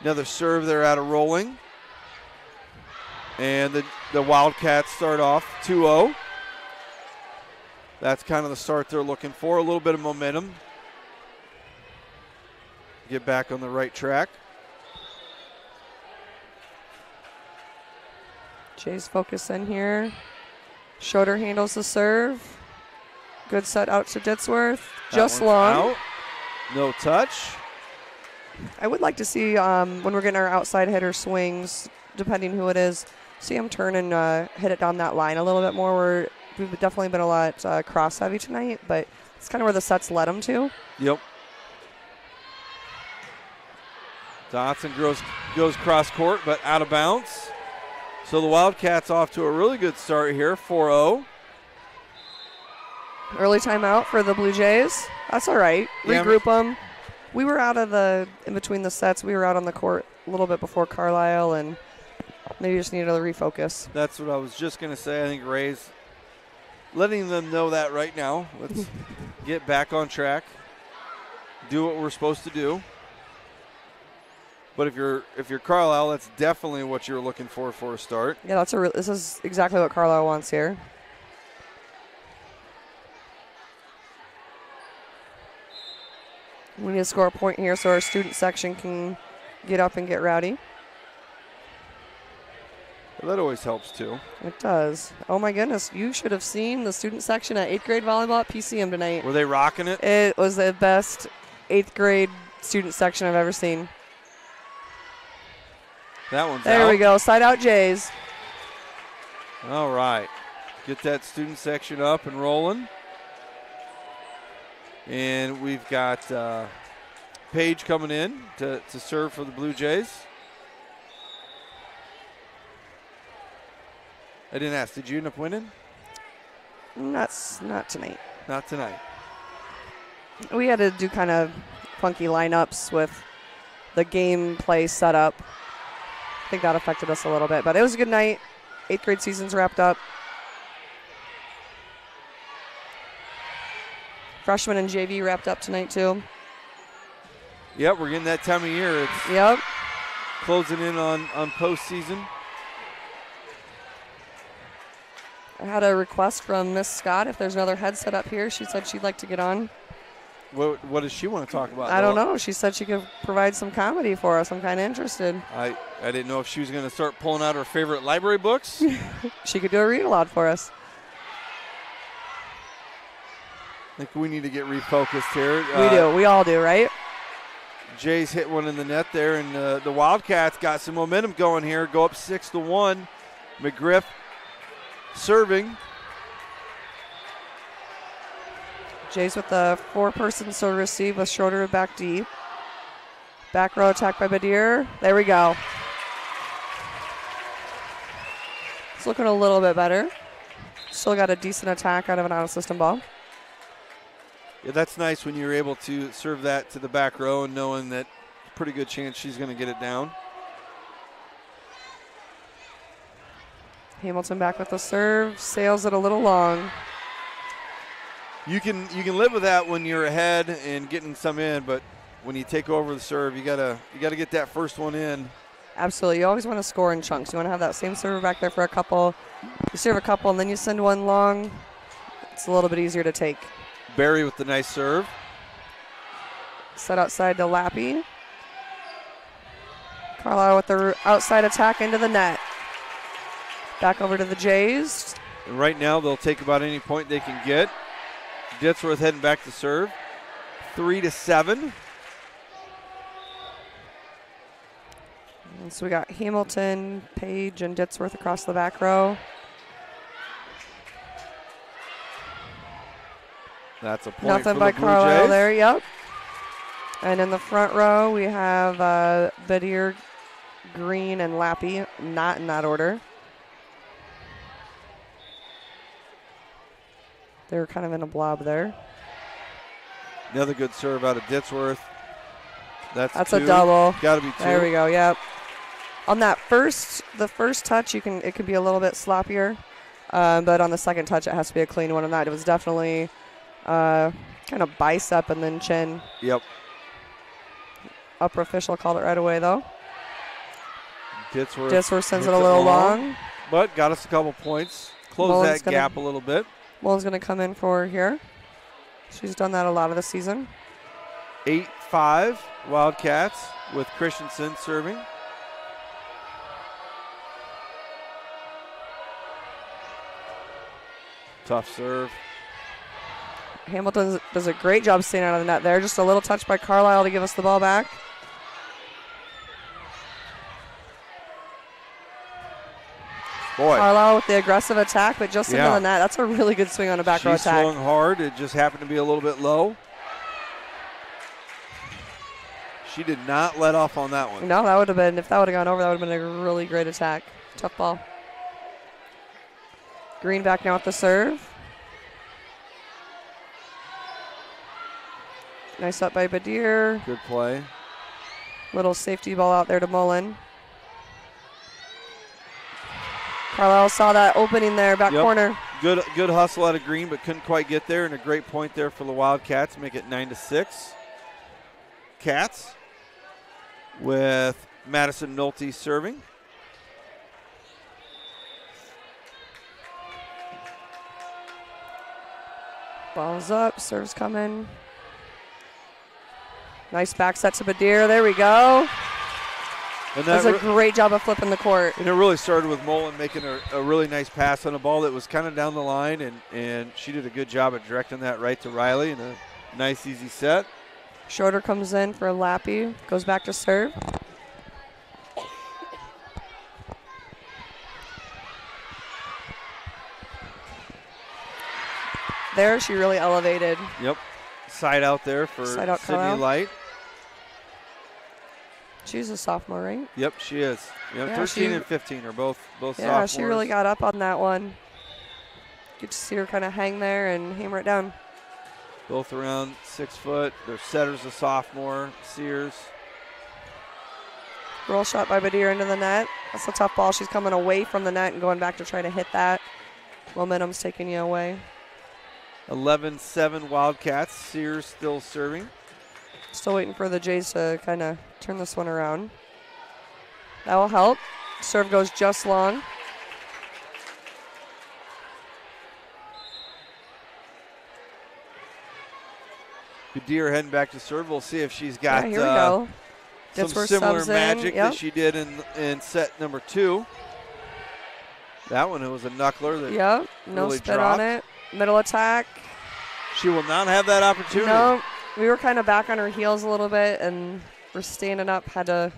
Another serve there out of Rolling. And the Wildcats start off 2-0. That's kind of the start they're looking for. A little bit of momentum. Get back on the right track.
Jay's focus in here. Schroeder handles the serve. Good set out to Ditzworth. Just long.
Out. No touch.
I would like to see when we're getting our outside hitter swings, depending who it is, see him turn and hit it down that line a little bit more. We've definitely been a lot cross heavy tonight, but it's kind of where the sets led them to.
Yep. Dotson goes cross court, but out of bounds. So the Wildcats off to a really good start here, 4-0.
Early timeout for the Blue Jays. That's all right.
Yeah,
Regroup them. We were out of in between the sets. We were out on the court a little bit before Carlisle, and maybe just needed to refocus.
That's what I was just going to say. I think Ray's letting them know that right now. Let's get back on track. Do what we're supposed to do. But if you're Carlisle, that's definitely what you're looking for a start.
Yeah, this is exactly what Carlisle wants here. We need to score a point here so our student section can get up and get rowdy.
Well, that always helps too.
It does. Oh my goodness, you should have seen the student section at 8th grade volleyball at PCM tonight.
Were they rocking it?
It was the best 8th grade student section I've ever seen.
That one's
there
out.
We go, side out Jays.
All right. Get that student section up and rolling. And we've got Paige coming in to serve for the Blue Jays. I didn't ask, did you end up winning?
Not tonight.
Not tonight.
We had to do kind of funky lineups with the gameplay setup. I think that affected us a little bit, but it was a good night. 8th grade season's wrapped up. Freshman and JV wrapped up tonight too.
Yep, we're getting that time of year. It's closing in on postseason.
I had a request from Miss Scott if there's another headset up here. She said she'd like to get on.
What does she want to talk about?
I don't know. She said she could provide some comedy for us. I'm kind of interested.
I didn't know if she was going to start pulling out her favorite library books.
She could do a read aloud for us.
I think we need to get refocused here.
We do. We all do, right?
Jay's hit one in the net there, and the Wildcats got some momentum going here. Go up 6-1. McGriff serving.
Jays with the 4-person serve receive with Schroeder back deep. Back row attack by Badir. There we go. It's looking a little bit better. Still got a decent attack out of an out-of-system ball.
Yeah, that's nice when you're able to serve that to the back row and knowing that pretty good chance she's going to get it down.
Hamilton back with the serve. Sails it a little long.
You can live with that when you're ahead and getting some in, but when you take over the serve, you gotta get that first one in.
Absolutely. You always want to score in chunks. You want to have that same server back there for a couple. You serve a couple and then you send one long. It's a little bit easier to take.
Barry with the nice serve.
Set outside to Lappy. Carlisle with the outside attack into the net. Back over to the Jays.
And right now they'll take about any point they can get. Ditzworth heading back to serve. 3-7.
And so we got Hamilton, Page, and Ditzworth across the back row.
That's a point
Nothing
for
by
the Blue
Carlisle
Jays.
there, yep. And in the front row, we have Badir, Green, and Lappy, not in that order. They were kind of in a blob there.
Another good serve out of Ditsworth. That's
a double.
Got to be 2.
There we go. Yep. On that the first touch, it can be a little bit sloppier, but on the second touch, it has to be a clean one. On that, it was definitely kind of bicep and then chin.
Yep.
Upper official called it right away though.
Ditsworth
sends it a little long,
but got us a couple points. Close that gap a little bit.
Mullen's going to come in for her here. She's done that a lot of the season.
8-5 Wildcats with Christensen serving. Tough serve.
Hamilton does a great job staying out of the net there. Just a little touch by Carlisle to give us the ball back.
Boy.
Carlisle with the aggressive attack, but just into the net. That's a really good swing on a back row attack.
She swung hard. It just happened to be a little bit low. She did not let off on that one.
No, that would have been, if that would have gone over, that would have been a really great attack. Tough ball. Green back now with the serve. Nice up by Badir.
Good play.
Little safety ball out there to Mullen. Carlisle saw that opening there, back corner.
Good hustle out of Green, but couldn't quite get there, and a great point there for the Wildcats. Make it 9-6. Cats with Madison Nolte serving.
Ball's up, serves coming. Nice back set to Badir. There we go.
And
that was a great job of flipping the court.
And it really started with Mullen making a really nice pass on a ball that was kind of down the line, and she did a good job of directing that right to Riley, and a nice, easy set.
Schroeder comes in for a Lappy, goes back to serve. There, she really elevated.
Yep. Side out there for Sydney Light. She's a sophomore, right? Yep, she is. Yep, 13 and 15 are both sophomores.
Yeah, she really got up on that one. Good to see her kind of hang there and hammer it down.
Both around 6 foot. Their setter's a sophomore, Sears.
Roll shot by Badir into the net. That's a tough ball. She's coming away from the net and going back to try to hit that. Momentum's taking you away.
11-7 Wildcats. Sears still serving.
Still waiting for the Jays to kind of turn this one around. That will help. Serve goes just long.
Badir heading back to serve. We'll see if she's got
here we go.
some similar magic that she did in set number 2. That one, it was a knuckler that
no
really
spin
dropped.
on it. Middle attack.
She will not have that opportunity.
No, we were kind of back on her heels a little bit, and we're standing up, had to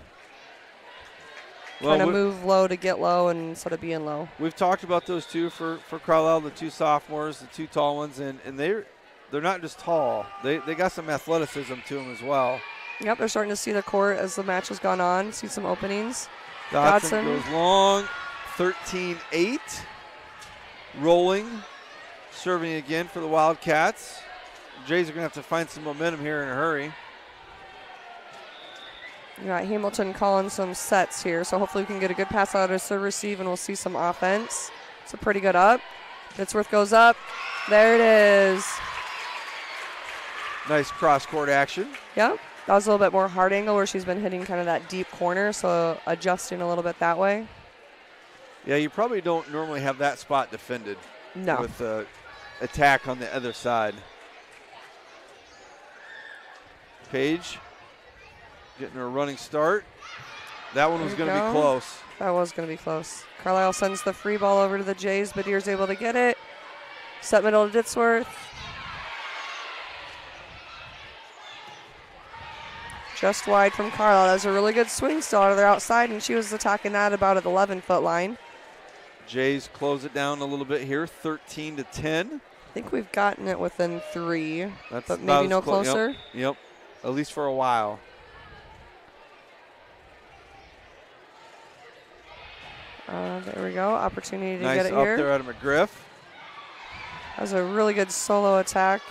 kind of move low to get low and instead of being low.
We've talked about those two for Carlisle, the 2 sophomores, the 2 tall ones, and they're not just tall. They got some athleticism to them as well.
Yep, they're starting to see the court as the match has gone on, see some openings.
Dodson goes long, 13-8. Rolling, serving again for the Wildcats. Jays are going to have to find some momentum here in a hurry.
You got Hamilton calling some sets here, so hopefully we can get a good pass out of serve receive and we'll see some offense. It's a pretty good up. Ditsworth goes up. There it is.
Nice cross-court action.
Yep. That was a little bit more hard angle where she's been hitting kind of that deep corner, so adjusting a little bit that way.
Yeah, you probably don't normally have that spot defended.
No.
With the attack on the other side. Page getting her running start. That one was going to be close.
That was going to be close. Carlisle sends the free ball over to the Jays. Badir's able to get it. Set middle to Ditsworth. Just wide from Carlisle. That was a really good swing still out of their outside, and she was attacking that about at the 11-foot line.
Jays close it down a little bit here, 13-10.
I think we've gotten it within 3, but maybe no closer.
Yep, at least for a while.
There we go. Opportunity to
nice
get it
up
here.
There out of McGriff.
That was a really good solo attack.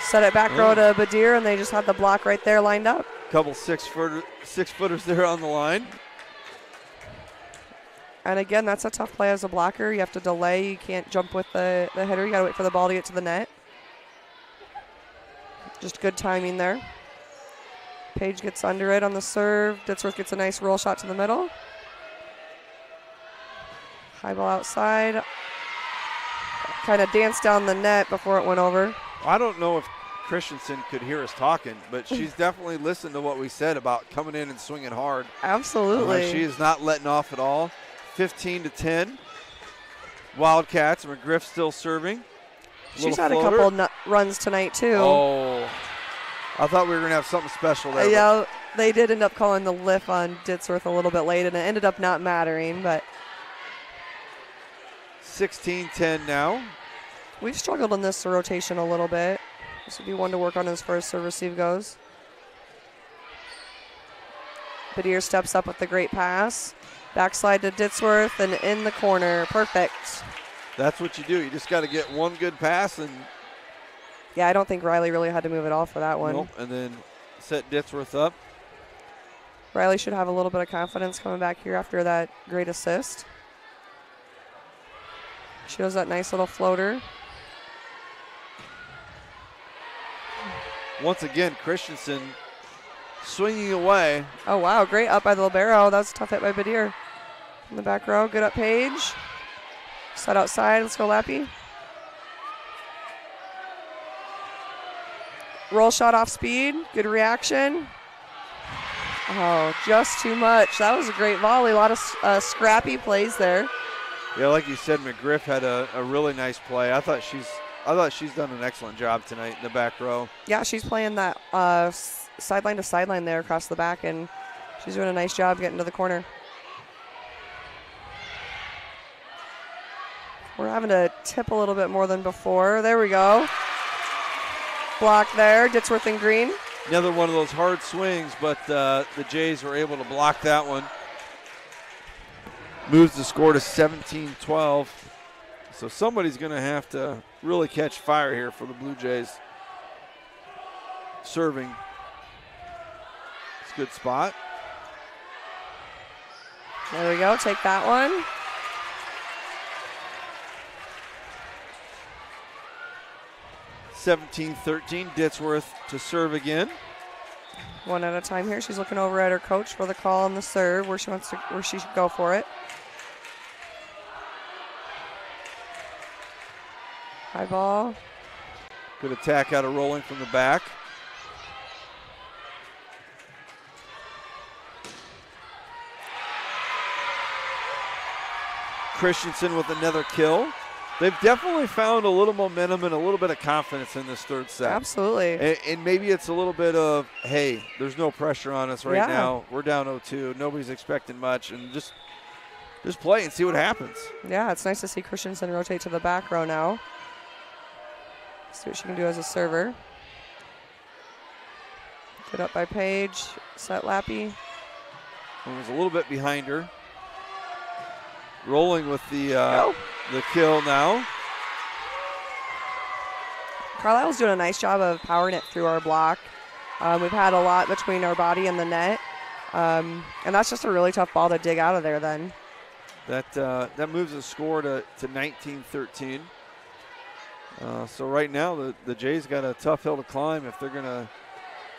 Set it back row to Badir, and they just had the block right there lined up.
Couple six-footers there on the line.
And again, that's a tough play as a blocker. You have to delay. You can't jump with the hitter. You got to wait for the ball to get to the net. Just good timing there. Page gets under it on the serve. Ditzworth gets a nice roll shot to the middle. High ball outside. Kind of danced down the net before it went over.
I don't know if Christensen could hear us talking, but she's definitely listened to what we said about coming in and swinging hard.
Absolutely.
She is not letting off at all. 15-10. Wildcats. McGriff still serving.
She's had a couple runs tonight, too.
Oh, I thought we were going to have something special there.
Yeah, they did end up calling the lift on Ditzworth a little bit late, and it ended up not mattering. But
16-10 now.
We've struggled in this rotation a little bit. This would be one to work on as far as serve receive goes. Badir steps up with the great pass. Backslide to Ditzworth and in the corner. Perfect.
That's what you do. You just got to get one good pass. And
yeah, I don't think Riley really had to move at all for that one.
Nope, and then set Ditzworth up.
Riley should have a little bit of confidence coming back here after that great assist. She does that nice little floater.
Once again, Christensen swinging away.
Oh, wow. Great up by the libero. That was a tough hit by Badir. In the back row. Good up Page. Set outside. Let's go, Lappy. Roll shot off speed. Good reaction. Oh, just too much. That was a great volley. A lot of scrappy plays there.
Yeah, like you said, McGriff had a really nice play. I thought she's done an excellent job tonight in the back row.
Yeah, she's playing that sideline to sideline there across the back, and she's doing a nice job getting to the corner. We're having to tip a little bit more than before. There we go. Block there, Ditzworth and Green.
Another one of those hard swings, but the Jays were able to block that one. Moves the score to 17-12. So somebody's going to have to really catch fire here for the Blue Jays. Serving. It's a good spot.
There we go. Take that one.
17-13. Ditzworth to serve again.
One at a time here. She's looking over at her coach for the call on the serve, where she should go for it. High ball.
Good attack out of Rolling from the back. Christensen with another kill. They've definitely found a little momentum and a little bit of confidence in this third set.
Absolutely.
And maybe it's a little bit of, hey, there's no pressure on us right now. We're down 0-2. Nobody's expecting much. And just play and see what happens.
Yeah, it's nice to see Christensen rotate to the back row now. See what she can do as a server. Good up by Page. Set Lappy.
It was a little bit behind her. Rolling with the kill now.
Carlisle's doing a nice job of powering it through our block. We've had a lot between our body and the net. And that's just a really tough ball to dig out of there then.
That moves the score to 19-13. So right now the Jays got a tough hill to climb. If they're going to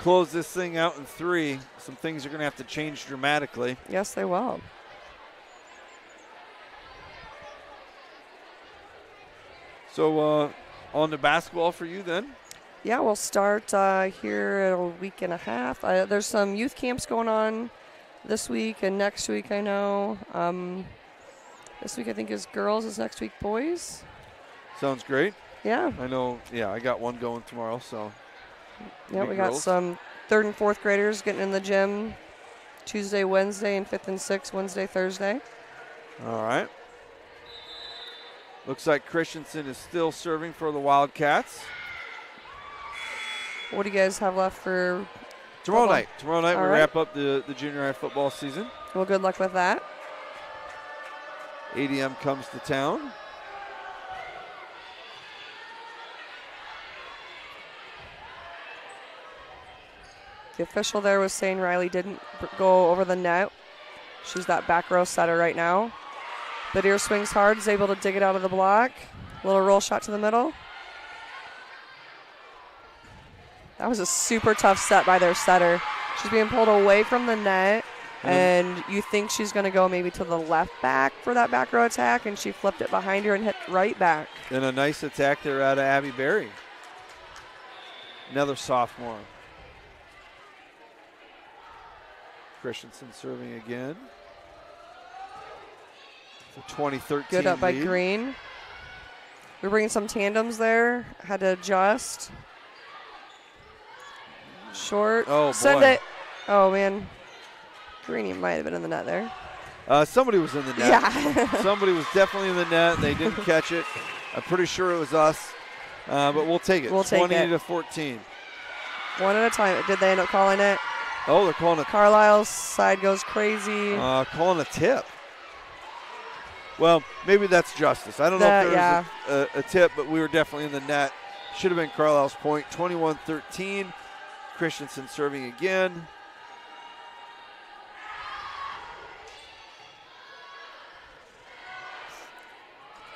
close this thing out in 3, some things are going to have to change dramatically.
Yes, they will.
So on to basketball for you then?
Yeah, we'll start here in a week and a half. There's some youth camps going on this week and next week, I know. This week I think is girls, is next week boys.
Sounds great.
Yeah.
I know, I got one going tomorrow, so.
Yeah, we got some 3rd and 4th graders getting in the gym Tuesday, Wednesday, and 5th and 6th, Wednesday, Thursday.
All right. Looks like Christensen is still serving for the Wildcats.
What do you guys have left for
tomorrow
football?
night? Tomorrow night
All
we
right.
wrap up the junior high football season.
Well, good luck with that.
ADM comes to town.
The official there was saying Riley didn't go over the net. She's that back row setter right now. Badier swings hard, is able to dig it out of the block. Little roll shot to the middle. That was a super tough set by their setter. She's being pulled away from the net, and you think she's going to go maybe to the left back for that back row attack, and she flipped it behind her and hit right back.
And a nice attack there out of Abby Berry. Another sophomore. Christensen serving again. It's a 2013
Good up by
lead.
Green. We're bringing some tandems there. Had to adjust. Short.
Oh,
Send
boy.
it. Oh, man. Greeny might have been in the net there.
Somebody was in the net.
Yeah.
Somebody was definitely in the net. They didn't catch it. I'm pretty sure it was us, but we'll take it.
We'll take
20-14.
One at a time. Did they end up calling it?
Oh, they're calling a
Carlisle's side goes crazy.
calling a tip. Well, maybe that's justice. I don't know if there was a tip, but we were definitely in the net. Should have been Carlisle's point. 21-13. Christensen serving again.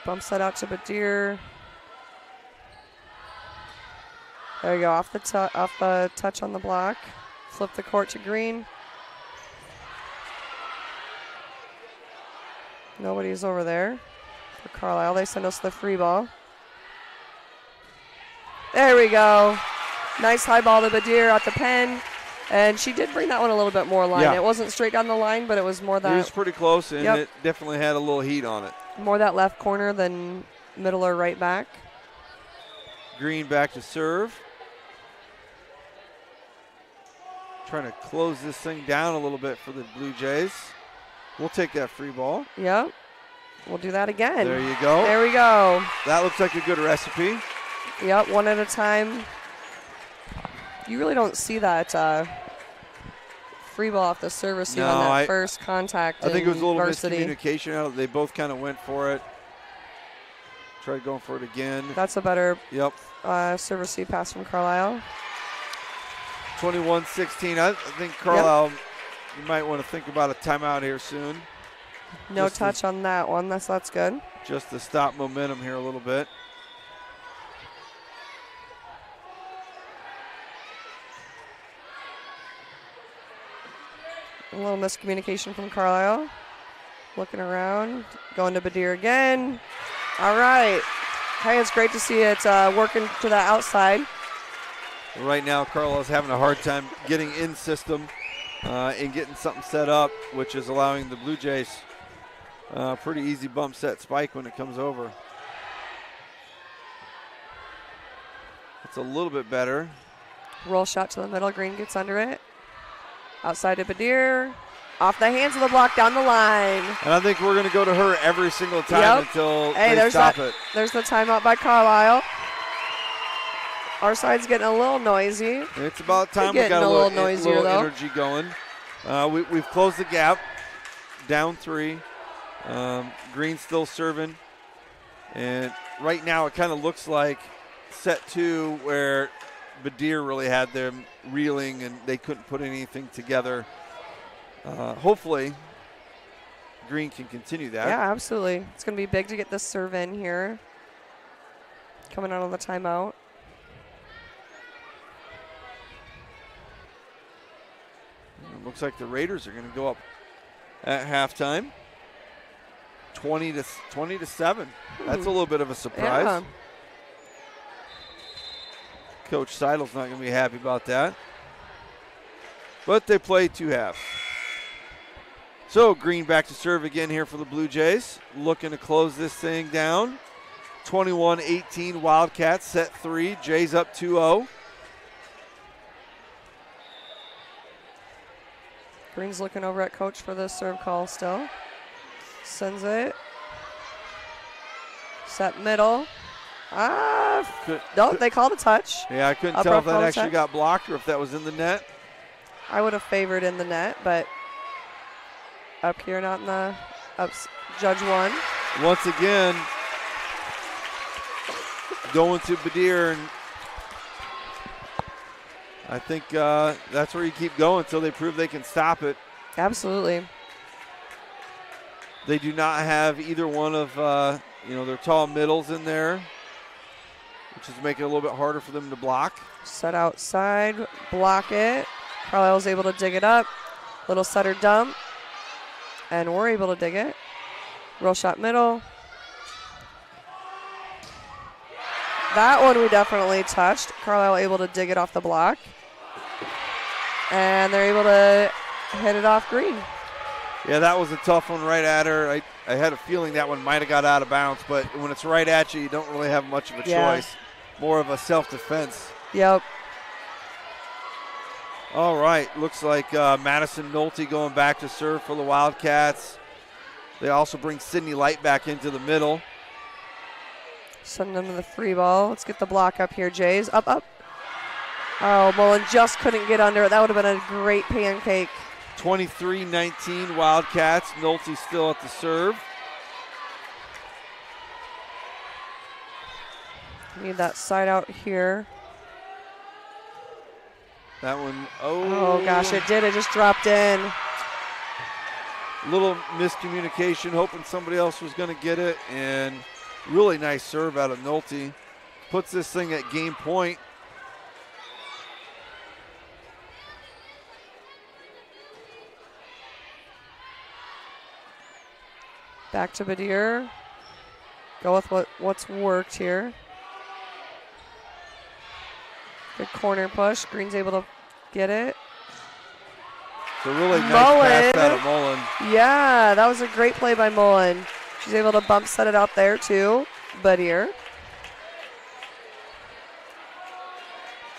Bumps that out to Badier. There you go, off the touch on the block. Flip the court to Green. Nobody's over there for Carlisle. They send us the free ball. There we go. Nice high ball to Badier at the pen. And she did bring that one a little bit more line.
Yeah.
It wasn't straight down the line, but it was more
It was
that
pretty close, and
Yep.
it definitely had a little heat on it.
more that left corner than middle or right back.
Green back to serve. Trying to close this thing down a little bit for the Blue Jays. We'll take that free ball.
Yep. We'll do that again.
There you go.
There we go.
That looks like a good recipe.
Yep, one at a time. You really don't see that free ball off the service
No,
on that
I
first contact.
I think it was a little
Varsity.
miscommunication out. They both kind of went for it. Tried going for it again.
That's a better
Yep.
service pass from Carlisle.
21-16. I think Carlisle, you might want to think about a timeout here soon.
No
Just
touch on that one. That's good.
Just to stop momentum here a little bit.
A little miscommunication from Carlisle. Looking around, going to Badier again. All right. Hey, it's great to see it working to the outside.
Right now, Carlisle's having a hard time getting in system and getting something set up, which is allowing the Blue Jays pretty easy bump set spike when it comes over. It's a little bit better.
Roll shot to the middle. Green gets under it. Outside to Badier. Off the hands of the block down the line.
And I think we're going to go to her every single time until they stop it.
There's the timeout by Carlisle. Our side's getting a little noisy.
It's about time we
Getting
got
a
a
little
little
noisier, though.
energy going. We've closed the gap. Down 3. Green still serving. And right now it kind of looks like set 2 where Badier really had them reeling and they couldn't put anything together. Hopefully Green can continue that.
Yeah, absolutely. It's going to be big to get this serve in here. Coming out of the timeout.
It looks like the Raiders are going to go up at halftime. 20-7. That's a little bit of a surprise.
Yeah.
Coach Seidel's not going to be happy about that. But they play 2 halves. So Green back to serve again here for the Blue Jays. Looking to close this thing down. 21-18 Wildcats, set 3. Jays up 2-0.
Green's looking over at coach for the serve call still. Sends it. Set middle. No, they called a touch.
Yeah, I couldn't
Up
tell
rough
if that
call
actually
check.
got blocked or if that was in the net.
I would have favored in the net, but up here, not in the judge 1.
once again, going to Badir, and I think that's where you keep going until they prove they can stop it.
Absolutely.
They do not have either one of their tall middles in there, which is making it a little bit harder for them to block.
Set outside, block it. Carlisle's able to dig it up. Little setter dump. And we're able to dig it. Roll shot middle. That one we definitely touched. Carlisle able to dig it off the block. And they're able to hit it off green.
Yeah, that was a tough one right at her. I had a feeling that one might have got out of bounds, but when it's right at you don't really have much of a choice. More of a self-defense.
Yep.
All right, looks like Madison Nolte going back to serve for the Wildcats. They also bring Sydney Light back into the middle.
Send them to the free ball. Let's get the block up here, Jays. Up, up. Oh, Mullen just couldn't get under it. That would have been a great pancake.
23-19 Wildcats. Nolte still at the serve.
Need that side out here.
That one,
oh gosh, it did. It just dropped in.
Little miscommunication, hoping somebody else was going to get it, and really nice serve out of Nolte. Puts this thing at game point.
Back to Badir. Go with what's worked here. Good corner push. Green's able to get it.
It's a really nice pass out of Mullen.
Yeah, that was a great play by Mullen. She's able to bump set it out there too. Badir.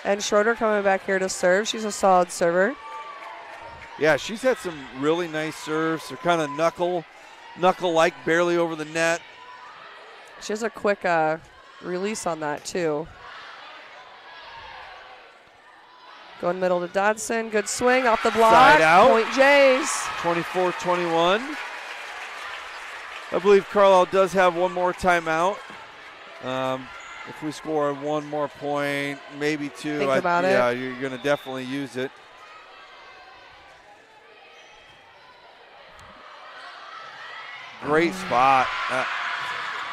And Schroeder coming back here to serve. She's a solid server.
Yeah, she's had some really nice serves. They're kind of knuckle-like, barely over the net.
She has a quick release on that too. Going middle to Dodson. Good swing off the block.
Side out.
Point Jays.
24-21. I believe Carlisle does have one more timeout. If we score one more point, maybe two.
Think about it.
Yeah, you're going to definitely use it. Great spot.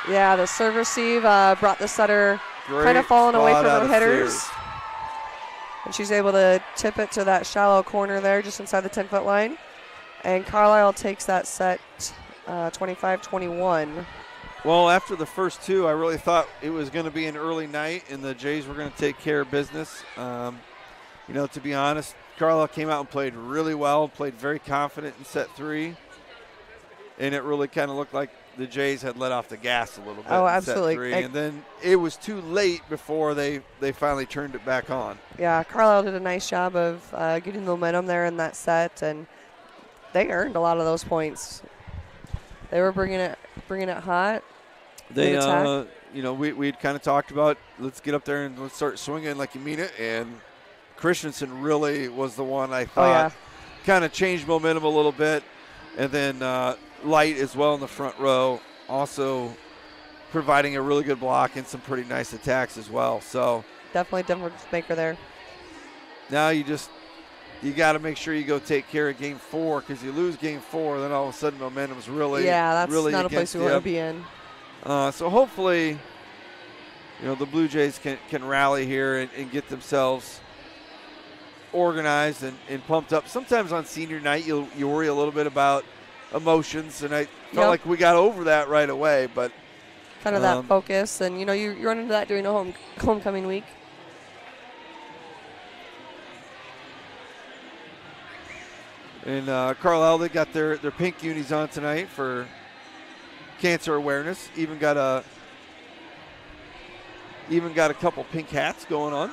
Yeah, the serve receive brought the setter kind of falling away from her hitters.
Sears.
And she's able to tip it to that shallow corner there just inside the 10-foot line. And Carlisle takes that set 25-21.
Well, after the first two, I really thought it was going to be an early night and the Jays were going to take care of business. To be honest, Carlisle came out and played really well, played very confident in set three. And it really kind of looked like the Jays had let off the gas a little bit.
Oh,
in
absolutely.
Set three, and then it was too late before they finally turned it back on.
Yeah, Carlisle did a nice job of getting the momentum there in that set, and they earned a lot of those points. They were bringing it hot.
They, we'd kind of talked about let's get up there and let's start swinging like you mean it. And Christensen really was the one I thought kind of changed momentum a little bit, and then Light as well in the front row, also providing a really good block and some pretty nice attacks as well. So
definitely difference maker there.
Now you got to make sure you go take care of game four, because you lose game four, then all of a sudden momentum's really
that's
really
not a place we want to be in.
So hopefully, the Blue Jays can rally here and get themselves organized and pumped up. Sometimes on senior night you worry a little bit about emotions, and I felt like we got over that right away, but
kind of that focus, and you run into that during a homecoming week.
And Carlisle, they got their pink unis on tonight for cancer awareness. Even got a couple pink hats going on.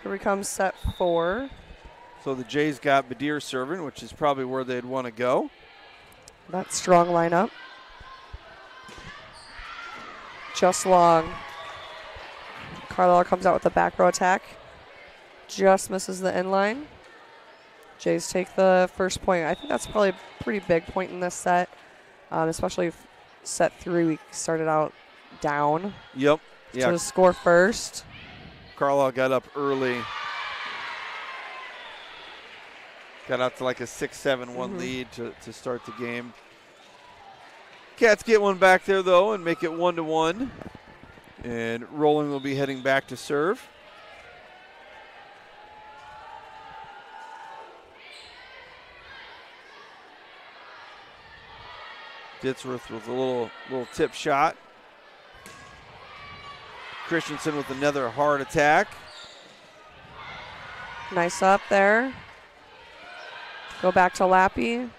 Here we come, set 4.
So the Jays got Badir serving, which is probably where they'd want to go.
That strong lineup. Just long. Carlisle comes out with the back row attack. Just misses the inline. Jays take the first point. I think that's probably a pretty big point in this set, especially if set 3 we started out down.
Yep. Yeah.
To score first.
Carlisle got up early. Got out to like a 6-7-1 lead to start the game. Cats get one back there, though, and make it 1-1. And Rolling will be heading back to serve. Ditzworth with a little tip shot. Christensen with another hard attack.
Nice up there. Go back to Lappy.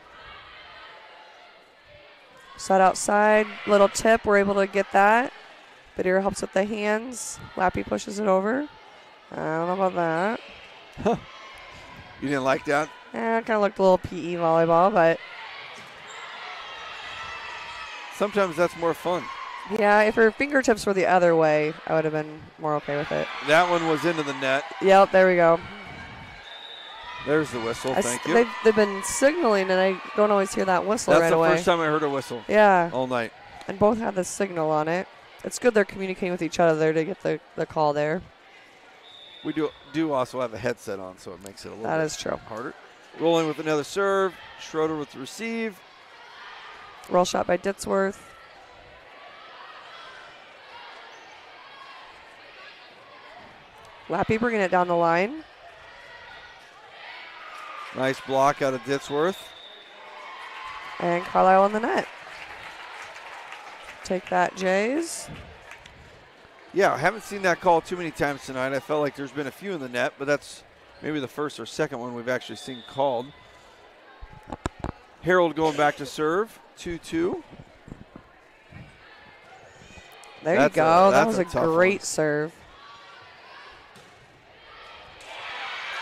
Set outside, little tip, we're able to get that. Badir helps with the hands. Lappy pushes it over. I don't know about that.
You didn't like that?
It kind of looked a little PE volleyball, but
sometimes that's more fun.
yeah, if her fingertips were the other way, I would have been more okay with it.
That one was into the net.
Yep, there we go.
There's the whistle, thank you.
They've been signaling, and I don't always hear that whistle right away.
That's the first time I heard a whistle.
Yeah.
All night.
And both have the signal on it. It's good they're communicating with each other there to get the call there.
We do also have a headset on, so it makes it a little
That
bit
is true.
harder. Rolling with another serve. Schroeder with the receive.
Roll shot by Ditzworth. Lappy bringing it down the line.
Nice block out of Ditzworth.
And Carlisle on the net. Take that, Jays.
Yeah, I haven't seen that call too many times tonight. I felt like there's been a few in the net, but that's maybe the first or second one we've actually seen called. Harold going back to serve, 2-2.
There you go. That was a great serve.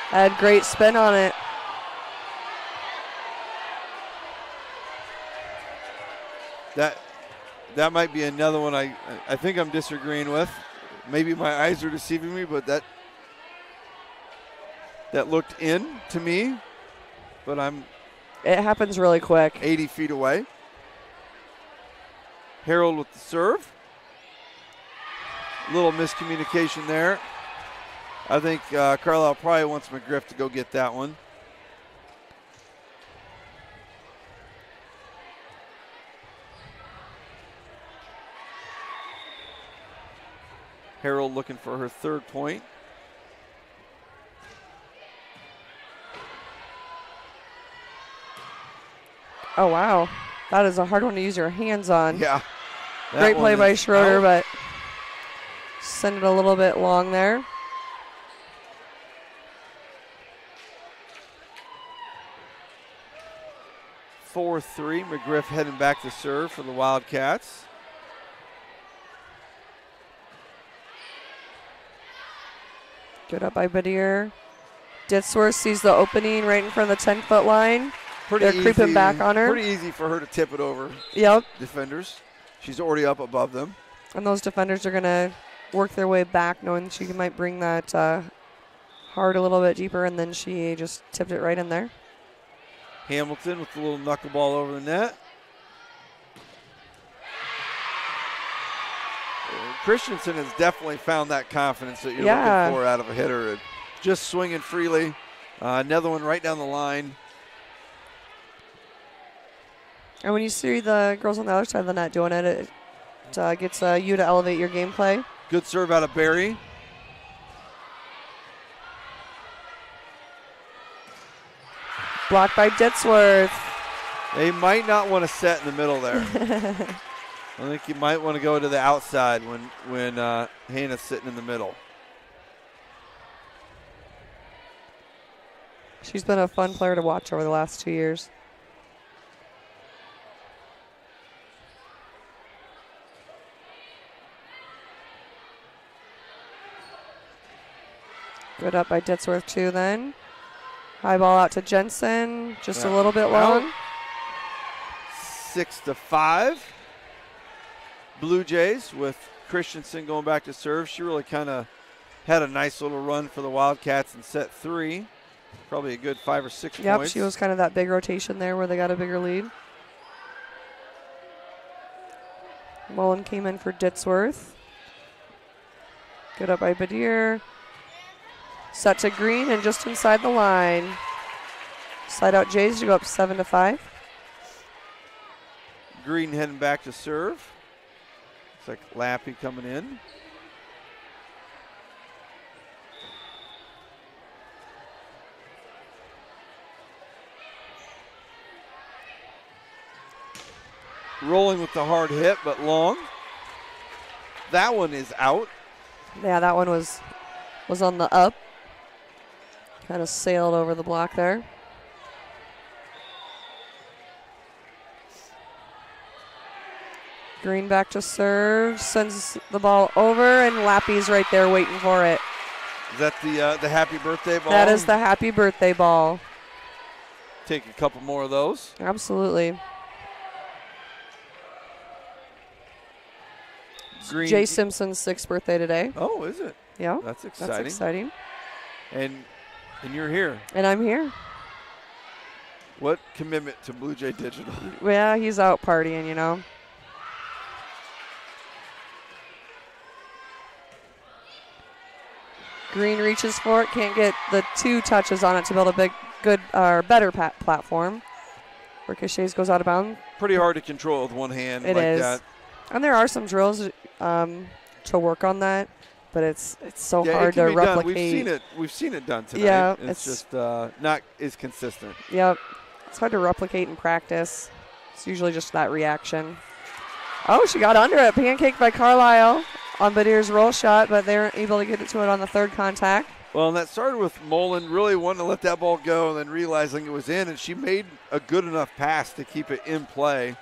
Had great spin on it.
That might be another one I think I'm disagreeing with. Maybe my eyes are deceiving me, but that looked in to me. But
It happens really quick.
80 feet away. Harold with the serve. Little miscommunication there. I think Carlisle probably wants McGriff to go get that one. Harold looking for her third point.
Oh, wow. That is a hard one to use your hands on.
Yeah.
Great play by Schroeder, but send it a little bit long there.
(4-3). McGriff heading back to serve for the Wildcats.
Good up by Badir. Ditzworth sees the opening right in front of the 10-foot line. They're creeping back on her.
Pretty easy for her to tip it over.
Yep.
Defenders. She's already up above them.
And those defenders are going to work their way back, knowing she might bring that hard a little bit deeper, and then she just tipped it right in there.
Hamilton with the little knuckleball over the net. Christensen has definitely found that confidence that you're looking for out of a hitter. Just swinging freely. Another one right down the line.
And when you see the girls on the other side of the net doing it, it gets you to elevate your gameplay.
Good serve out of Barry.
Blocked by Ditzworth.
They might not want to set in the middle there. I think you might want to go to the outside when Hannah's sitting in the middle.
She's been a fun player to watch over the last 2 years. Good up by Ditzworth, too, then. High ball out to Jensen. Just a
Yeah.
little bit
Out.
long.
6-5. Blue Jays with Christensen going back to serve. She really kind of had a nice little run for the Wildcats in set 3. Probably a good 5 or 6
Yep,
points.
she was kind of that big rotation there where they got a bigger lead. Mullen came in for Ditzworth. Good up by Badir. Set to Green and just inside the line. Slide out Jays to go up 7-5.
Green heading back to serve. Looks like Lappy coming in. Rolling with the hard hit, but long. That one is out.
Yeah, that one was on the up. Kind of sailed over the block there. Green back to serve, sends the ball over, and Lappy's right there waiting for it.
Is that the happy birthday ball?
That is the happy birthday ball.
Take a couple more of those.
Absolutely.
Green.
Jay Simpson's 6th birthday today.
Oh, is it?
Yeah,
That's exciting.
that's exciting.
And you're here.
And I'm here.
What commitment to Blue Jay Digital?
Yeah, he's out partying, you know. Green reaches for it, can't get the 2 touches on it to build a better platform. Ricochets goes out of bounds.
Pretty hard to control with one hand
It
like
is.
that.
And there are some drills to work on that, but it's so
Yeah,
hard
it can
to
be done.
replicate.
We've seen it done tonight.
Yeah,
it's
it's-
just not as consistent.
Yep. It's hard to replicate in practice. It's usually just that reaction. Oh, she got under it. Pancaked by Carlisle on Badir's roll shot, but they weren't able to get it to it on the 3rd contact.
Well, and that started with Mullen really wanting to let that ball go and then realizing it was in, and she made a good enough pass to keep it in play,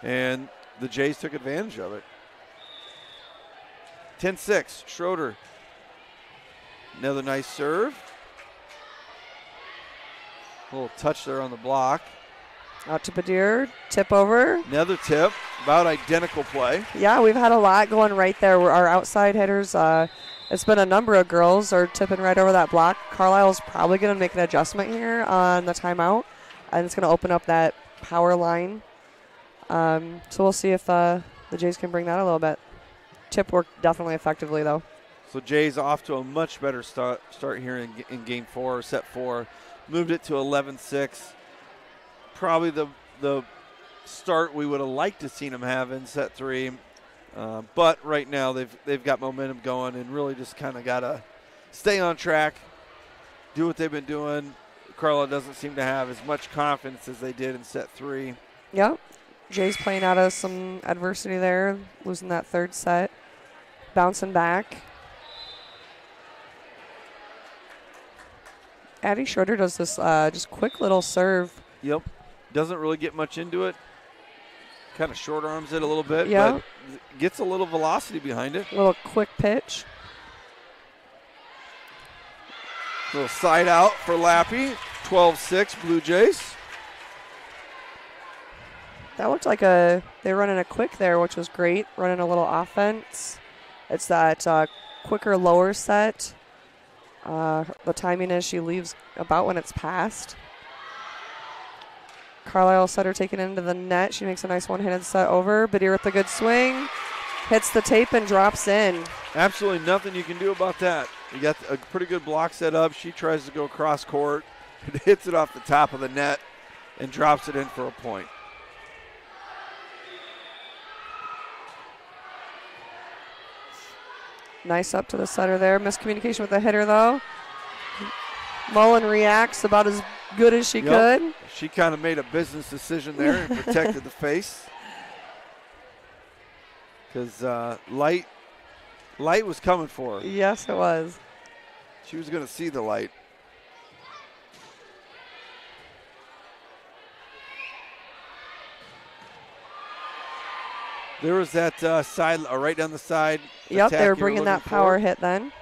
and the Jays took advantage of it. 10-6, Schroeder. Another nice serve. A little touch there on the block.
Out to Badir, tip over.
Another tip, about identical play.
Yeah, we've had a lot going right there. Our outside hitters, it's been a number of girls are tipping right over that block. Carlisle's probably going to make an adjustment here on the timeout, and it's going to open up that power line. So we'll see if the Jays can bring that a little bit. Tip worked definitely effectively, though.
So Jays off to a much better start here in game 4, set 4. Moved it to 11-6. Probably the start we would have liked to seen them have in set 3. But right now they've got momentum going and really just kind of got to stay on track, do what they've been doing. Carlisle doesn't seem to have as much confidence as they did in set 3.
Yep. Jays playing out of some adversity there, losing that 3rd set. Bouncing back. Addie Schroeder does this just quick little serve.
Yep. Doesn't really get much into it. Kind of short arms it a little bit,
Yeah.
but gets a little velocity behind it.
Little quick pitch.
Little side out for Lappy. 12-6 Blue Jays.
That looked like they were running a quick there, which was great. Running a little offense. It's that quicker lower set. The timing is she leaves about when it's passed. Carlisle setter taken into the net. She makes a nice one-handed set over. Badir with a good swing. Hits the tape and drops in.
Absolutely nothing you can do about that. You got a pretty good block set up. She tries to go cross court. Hits it off the top of the net and drops it in for a point.
Nice up to the setter there. Miscommunication with the hitter, though. Mullen reacts about as good as she could.
She kind of made a business decision there and protected the face. Because light was coming for her.
Yes, it was.
She was going to see the light. There was that side, right down the side.
Yep, they
attack
were
you were
bringing that
looking
power
for.
hit then.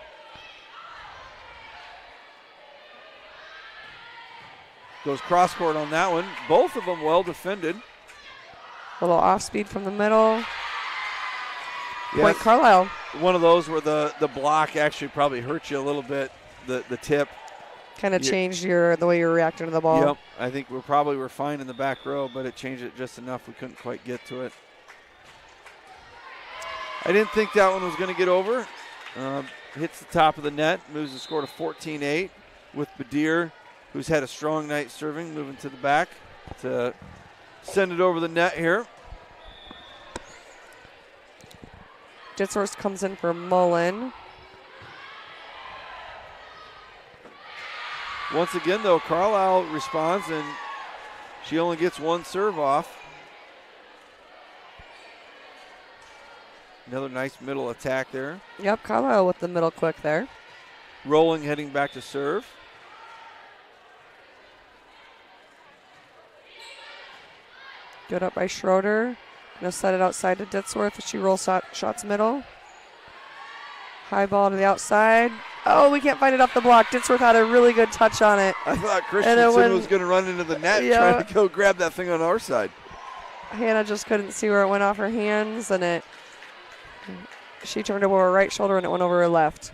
Goes cross court on that one. Both of them well defended.
Little off speed from the middle.
Yes.
Point Carlisle.
One of those where the block actually probably hurt you a little bit, the tip.
Kind of changed the way you're reacting to the ball.
Yep. I think we probably were fine in the back row, but it changed it just enough we couldn't quite get to it. I didn't think that one was going to get over. Hits the top of the net, moves the score to 14-8 with Badir, who's had a strong night serving, moving to the back to send it over the net here.
Ditzworth comes in for Mullen.
Once again, though, Carlisle responds, and she only gets one serve off. Another nice middle attack there.
Yep, Carlisle with the middle quick there.
Rolling, heading back to serve.
Good up by Schroeder. Gonna set it outside to Ditzworth. She rolls shots middle. High ball to the outside. Oh, we can't find it off the block. Ditzworth had a really good touch on it.
I thought Christensen was going to run into the net trying to go grab that thing on our side.
Hannah just couldn't see where it went off her hands, and she turned over her right shoulder and it went over her left.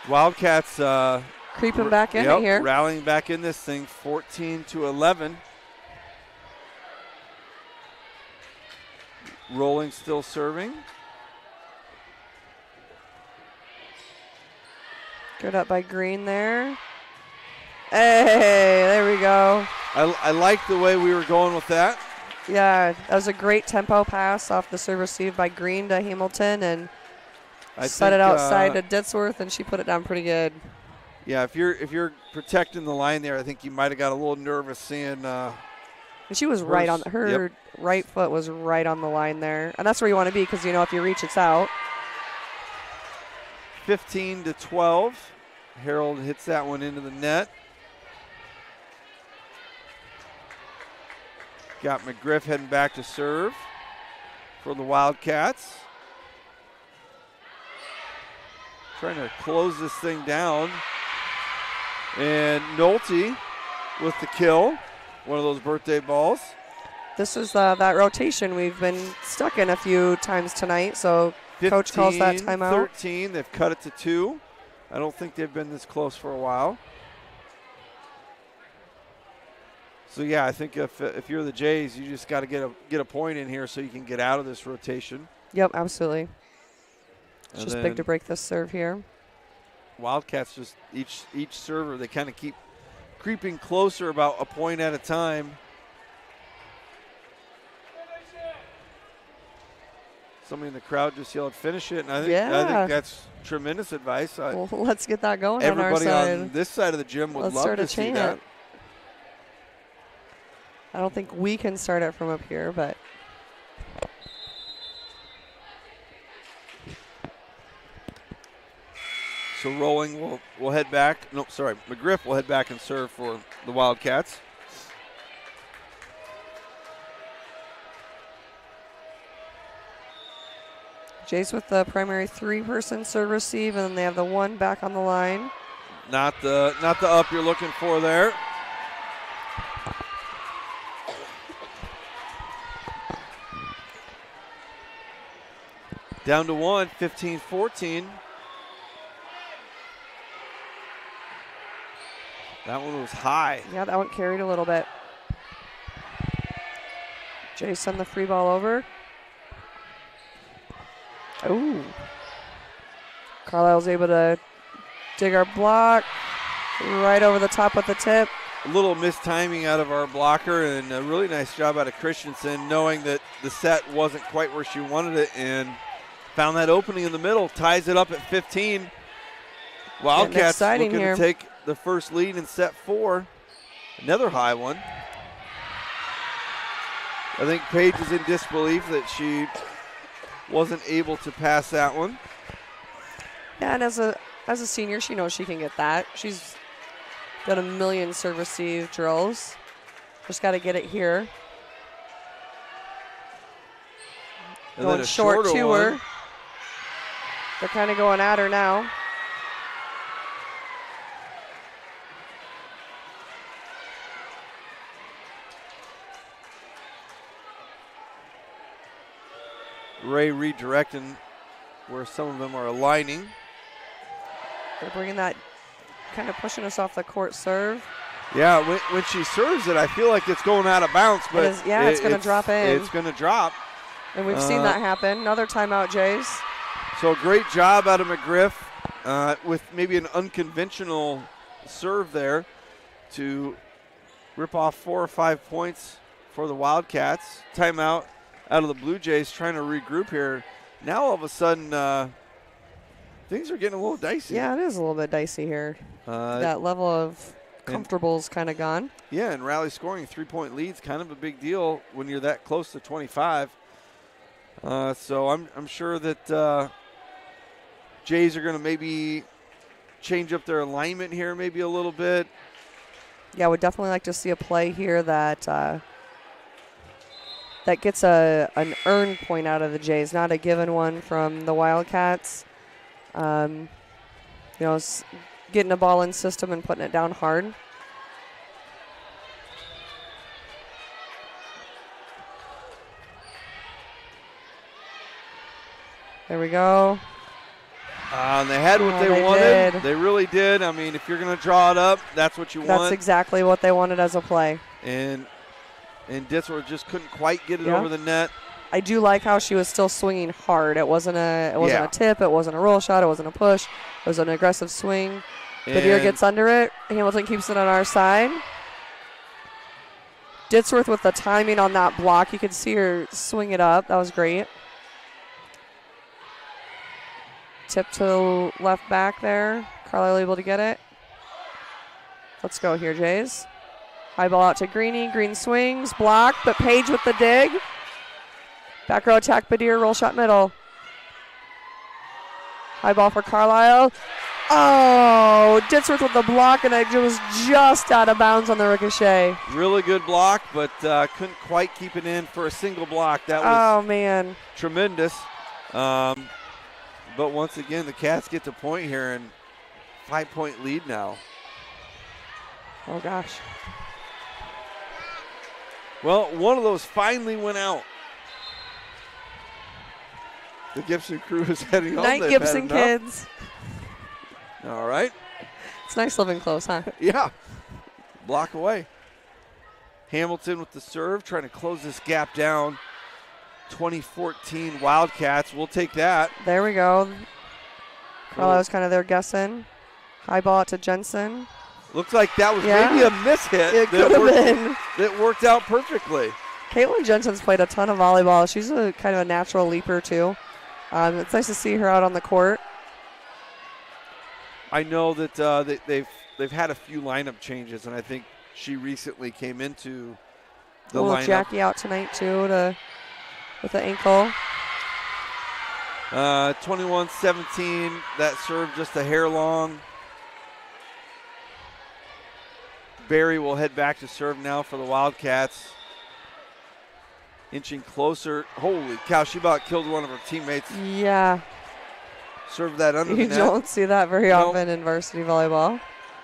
Wildcats
creeping back in it here.
Rallying back in this thing, 14-11. Rolling, still serving.
Good up by Green there. Hey, there we go.
I like the way we were going with that.
Yeah, that was a great tempo pass off the serve receive by Green to Hamilton, and set it outside to Ditzworth, and she put it down pretty good.
Yeah, if you're protecting the line there, I think you might have got a little nervous seeing. And
she was right on her right foot was right on the line there, and that's where you want to be because if you reach, it's out.
15-12. Harold hits that one into the net. Got McGriff heading back to serve for the Wildcats. Trying to close this thing down. And Nolte with the kill. One of those birthday balls.
This is that rotation we've been stuck in a few times tonight, so Coach calls that timeout.
13, they've cut it to 2. I don't think they've been this close for a while. So yeah, I think if you're the Jays, you just got to get a point in here so you can get out of this rotation.
Yep, absolutely. It's just big to break this serve here.
Wildcats just each server, they kind of keep creeping closer about a point at a time. Somebody in the crowd just yelled, "Finish it!" And I think that's tremendous advice.
Well, let's get that going on our side.
Everybody on this side of the gym would love to see that.
I don't think we can start it from up here, but
so Rolling will head back. No, sorry, McGriff will head back and serve for the Wildcats.
Jace with the primary 3-person serve receive, and then they have the 1 back on the line.
Not the up you're looking for there. Down to 1, 15-14. That one was high.
Yeah, that one carried a little bit. Jason the free ball over. Ooh. Carlisle's able to dig our block right over the top with the tip.
A little mistiming out of our blocker, and a really nice job out of Christensen, knowing that the set wasn't quite where she wanted it, and found that opening in the middle, ties it up at 15. Wildcats looking to take the first lead in set 4. Another high one. I think Paige is in disbelief that she wasn't able to pass that one.
Yeah, and as a senior, she knows she can get that. She's got a million serve receive drills. Just got to get it here.
And
Going
then a
short
shorter
to
one.
her. They're kind of going at her now.
Ray redirecting where some of them are aligning.
They're bringing that, kind of pushing us off the court serve.
Yeah, when she serves it, I feel like it's going out of bounds, but
It's going to drop in.
It's going to drop.
And we've seen that happen. Another timeout, Jays.
So great job out of McGriff with maybe an unconventional serve there to rip off 4 or 5 points for the Wildcats. Timeout out of the Blue Jays trying to regroup here. Now all of a sudden things are getting a little dicey.
Yeah, it is a little bit dicey here. That level of comfortable's kind of gone.
Yeah, and rally scoring 3-point lead's kind of a big deal when you're that close to 25. So I'm sure that Jays are going to maybe change up their alignment here maybe a little bit.
Yeah, I would definitely like to see a play here that that gets an earned point out of the Jays, not a given one from the Wildcats. Getting a ball in system and putting it down hard. There we go.
And they had what they wanted.
Did.
They really did. I mean, if you're going to draw it up, that's what you want.
That's exactly what they wanted as a play.
And Ditzler just couldn't quite get it over the net.
I do like how she was still swinging hard. It wasn't a tip. It wasn't a roll shot. It wasn't a push. It was an aggressive swing. Badier gets under it. Hamilton keeps it on our side. Ditzworth with the timing on that block. You could see her swing it up. That was great. Tip to left back there. Carlisle able to get it. Let's go here, Jays. High ball out to Greeny. Green swings. Block, but Page with the dig. Back row attack, Badier. Roll shot middle. High ball for Carlisle. Oh, Ditzworth with the block, and it was just out of bounds on the ricochet.
Really good block, but couldn't quite keep it in for a single block. That was
man,
tremendous. But once again, the Cats get the point here, and 5-point lead now.
Oh, gosh.
Well, one of those finally went out. The Gibson crew is heading home.
Night, Gibson kids.
All right.
It's nice living close, huh?
Yeah. Block away. Hamilton with the serve, trying to close this gap down. 2014 Wildcats. We'll take that.
There we go. Carlisle was kind of there guessing. High ball out to Jensen.
Looks like that was maybe a miss hit.
It could have been.
That worked out perfectly.
Caitlin Jensen's played a ton of volleyball. She's a kind of a natural leaper, too. It's nice to see her out on the court.
I know that they've had a few lineup changes, and I think she recently came into the lineup.
Jackie out tonight, too, with the ankle.
21-17, that serve just a hair long. Barry will head back to serve now for the Wildcats. Inching closer. Holy cow, she about killed one of her teammates.
Yeah.
Serve that under the net.
You don't see that very often in varsity volleyball.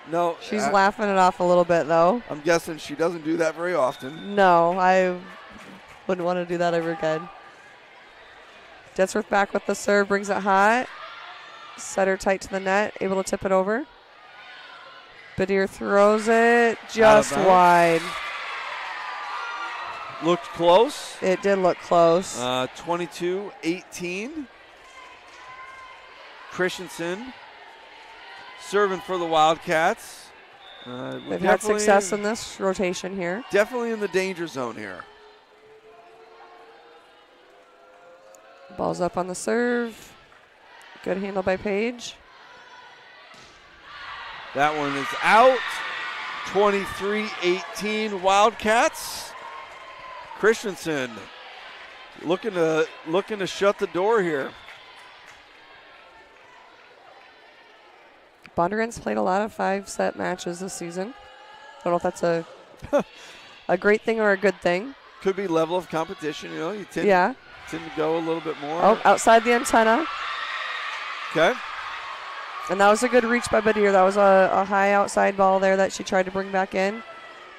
No.
She's laughing it off a little bit, though.
I'm guessing she doesn't do that very often.
No, I wouldn't want to do that ever again. Ditzworth back with the serve, brings it hot. Set her tight to the net, able to tip it over. Badier throws it just wide.
Looked close.
It did look close.
22-18. Christensen serving for the Wildcats.
They've had success in this rotation here.
Definitely in the danger zone here.
Ball's up on the serve. Good handle by Page.
That one is out. 23-18 Wildcats. Christensen looking to shut the door here.
Bondurant's played a lot of 5-set matches this season. I don't know if that's a a great thing or a good thing.
Could be level of competition. You know, you tend to go a little bit more.
Oh, outside the antenna.
Okay.
And that was a good reach by Badir. That was a high outside ball there that she tried to bring back in.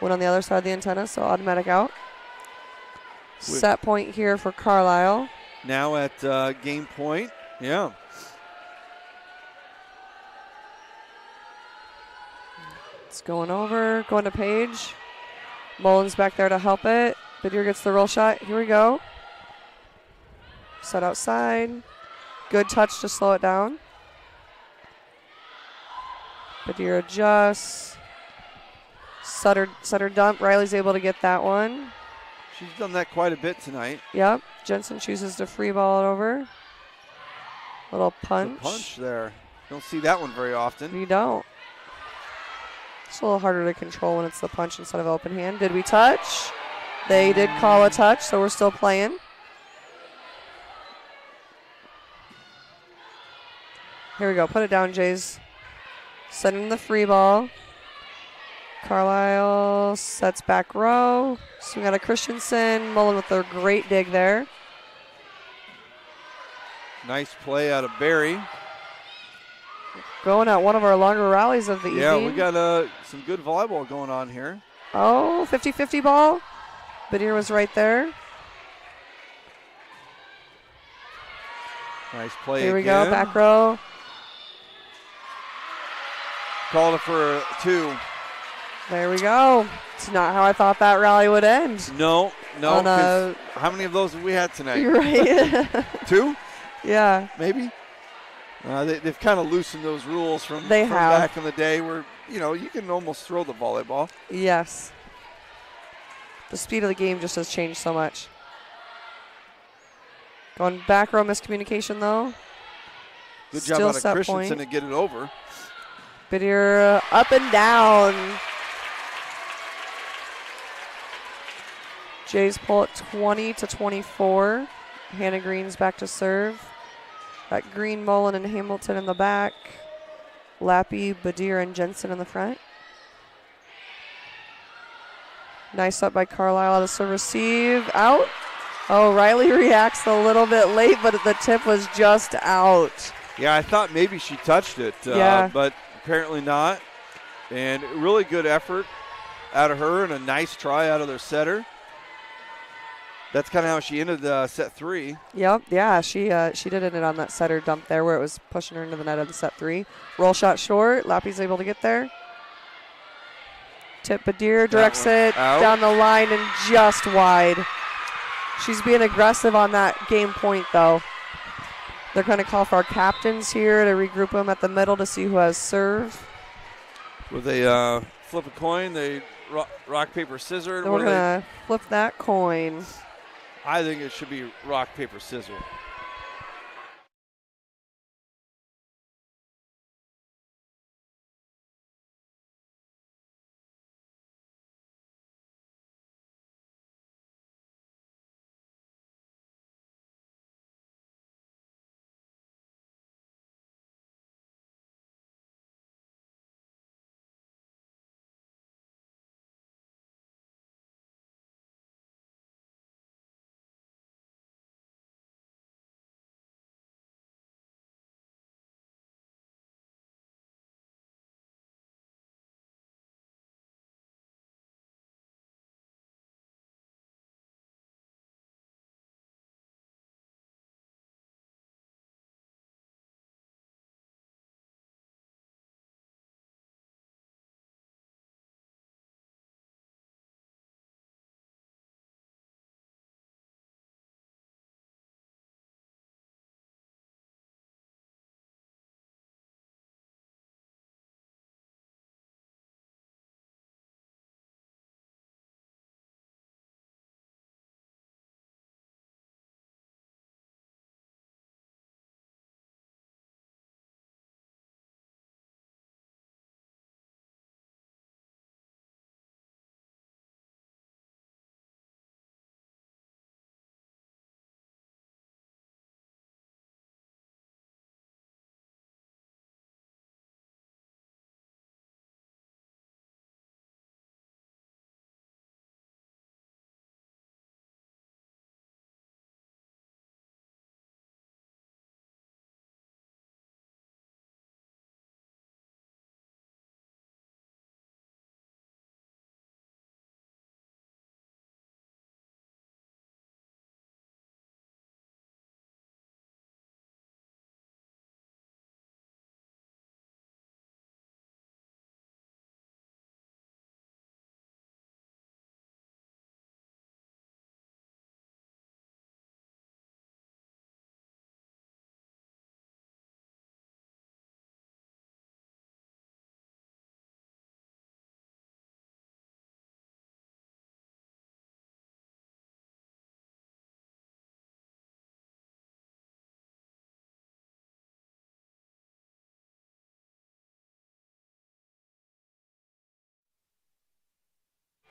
Went on the other side of the antenna, so automatic out. Set point here for Carlisle.
Now at game point. Yeah.
It's going over, going to Page. Mullins back there to help it. Badir gets the roll shot. Here we go. Set outside. Good touch to slow it down. Badir adjusts. Sutter dump. Riley's able to get that one.
She's done that quite a bit tonight.
Yep. Jensen chooses to free ball it over. Little punch.
The punch there. Don't see that one very often.
You don't. It's a little harder to control when it's the punch instead of open hand. Did we touch? They did call a touch, so we're still playing. Here we go. Put it down, Jays. Sending the free ball. Carlisle sets back row. Swing out of Christensen. Mullen with a great dig there.
Nice play out of Barry.
Going at one of our longer rallies of the evening.
Yeah, we got some good volleyball going on here.
Oh, 50-50 ball. Badir was right there.
Nice play
Here we
again.
go, back row.
Called it for 2.
There we go. It's not how I thought that rally would end.
No. 'Cause how many of those have we had tonight?
You're right.
2?
Yeah.
Maybe? They've kind of loosened those rules from
have.
back in the day where, you can almost throw the volleyball.
Yes. The speed of the game just has changed so much. Going back row miscommunication, though.
Good
Still
job out of
set
Christensen
point.
to get it over.
Badir up and down. Jays pull it 20-24. Hannah Green's back to serve. Got Green, Mullen, and Hamilton in the back. Lappy, Badir, and Jensen in the front. Nice up by Carlisle out of serve receive. Out. Oh, Riley reacts a little bit late, but the tip was just out.
Yeah, I thought maybe she touched it,
Yeah.
but apparently not. And really good effort out of her and a nice try out of their setter. That's kind of how she ended set 3.
Yep, yeah, she did end it on that setter dump there where it was pushing her into the net of the set 3. Roll shot short. Lappy's able to get there. Tip Badir directs it
out.
down the line and just wide. She's being aggressive on that game point, though. They're going to call for our captains here to regroup them at the middle to see who has serve.
Will they flip a coin? They rock, paper, scissors?
Then we're going to flip that coin.
I think it should be rock, paper, scissors.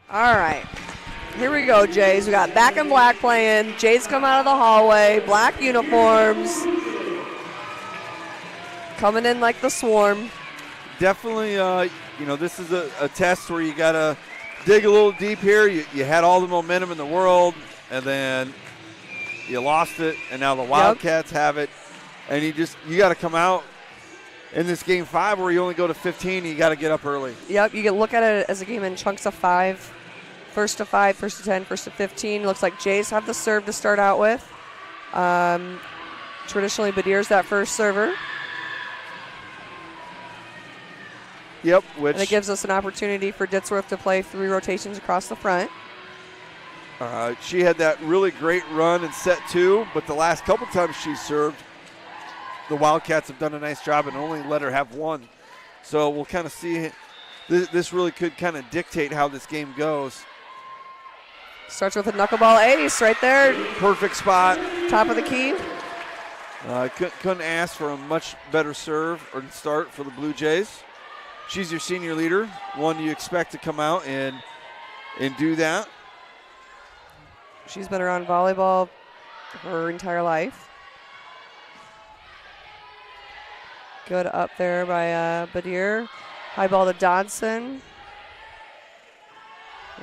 All right. Here we go, Jays. We got back in black playing. Jays come out of the hallway. Black uniforms. Coming in like the swarm.
Definitely, this is a test where you got to dig a little deep here. You had all the momentum in the world, and then you lost it, and now the Wildcats have it. And you got to come out in this game 5 where you only go to 15, you got to get up early.
Yep, you can look at it as a game in chunks of 5. First to 5, first to 10, first to 15. Looks like Jays have the serve to start out with. Traditionally, Badir's that first server.
Yep,
and it gives us an opportunity for Ditsworth to play 3 rotations across the front.
She had that really great run in set 2, but the last couple times she served, the Wildcats have done a nice job and only let her have 1. So we'll kind of see. This really could kind of dictate how this game goes.
Starts with a knuckleball ace right there.
Perfect spot.
Top of the key.
Couldn't ask for a much better serve or start for the Blue Jays. She's your senior leader, one you expect to come out and do that.
She's been around volleyball her entire life. Good up there by Badir. High ball to Dodson.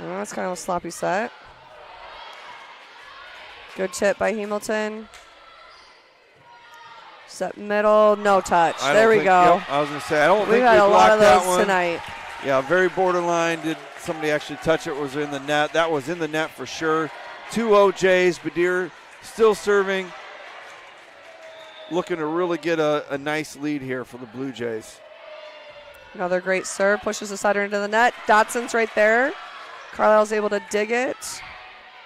Oh, that's kind of a sloppy set. Good tip by Hamilton. Set middle, no touch. There we go.
Yep, I was going to say, I don't think we
had a lot of
blocked
those tonight.
Yeah, very borderline. Did somebody actually touch it? Was in the net? That was in the net for sure. 2-0 Jays. Badir still serving. Looking to really get a nice lead here for the Blue Jays.
Another great serve. Pushes the sider into the net. Dotson's right there. Carlisle's able to dig it.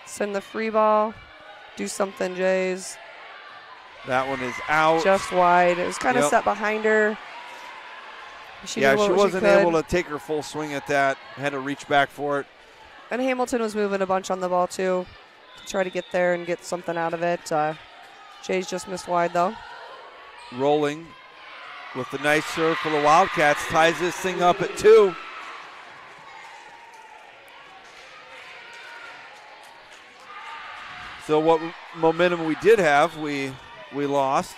Send the free ball. Do something, Jays.
That one is out.
Just wide. It was kind of set behind her.
She wasn't able to take her full swing at that. Had to reach back for it.
And Hamilton was moving a bunch on the ball, too, to try to get there and get something out of it. Jays just missed wide, though.
Rolling with the nice serve for the Wildcats. Ties this thing up at 2. So what momentum we did have, we lost.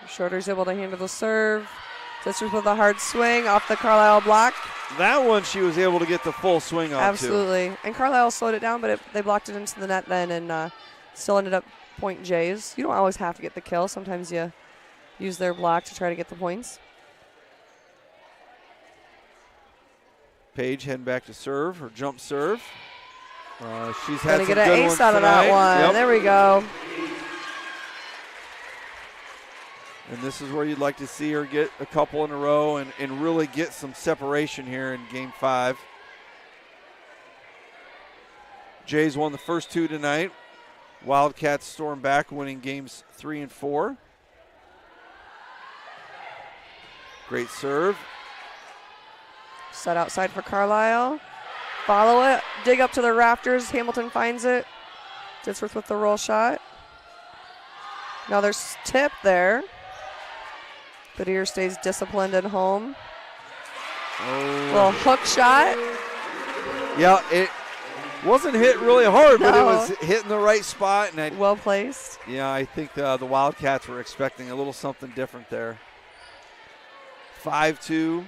Schroeder's able to handle the serve. Sisters with a hard swing off the Carlisle block.
That one she was able to get the full swing on.
Absolutely. And Carlisle slowed it down, but they blocked it into the net then and still ended up point Jays. You don't always have to get the kill. Sometimes you use their block to try to get the points.
Page heading back to serve, her jump serve. She's had
Gonna
some
get an
good
ace
ones
out of
tonight.
that one.
Yep.
There we go.
And this is where you'd like to see her get a couple in a row and really get some separation here in game 5. Jays won the first 2 tonight. Wildcats storm back, winning games 3 and 4. Great serve.
Set outside for Carlisle. Follow it. Dig up to the rafters. Hamilton finds it. Ditsworth with the roll shot. Now there's tip there. Badir stays disciplined at home.
Oh.
Little hook shot.
Yeah, it wasn't hit really hard, but it
No.
was hit in the right spot. And
Well placed.
yeah, I think the Wildcats were expecting a little something different there. 5-2.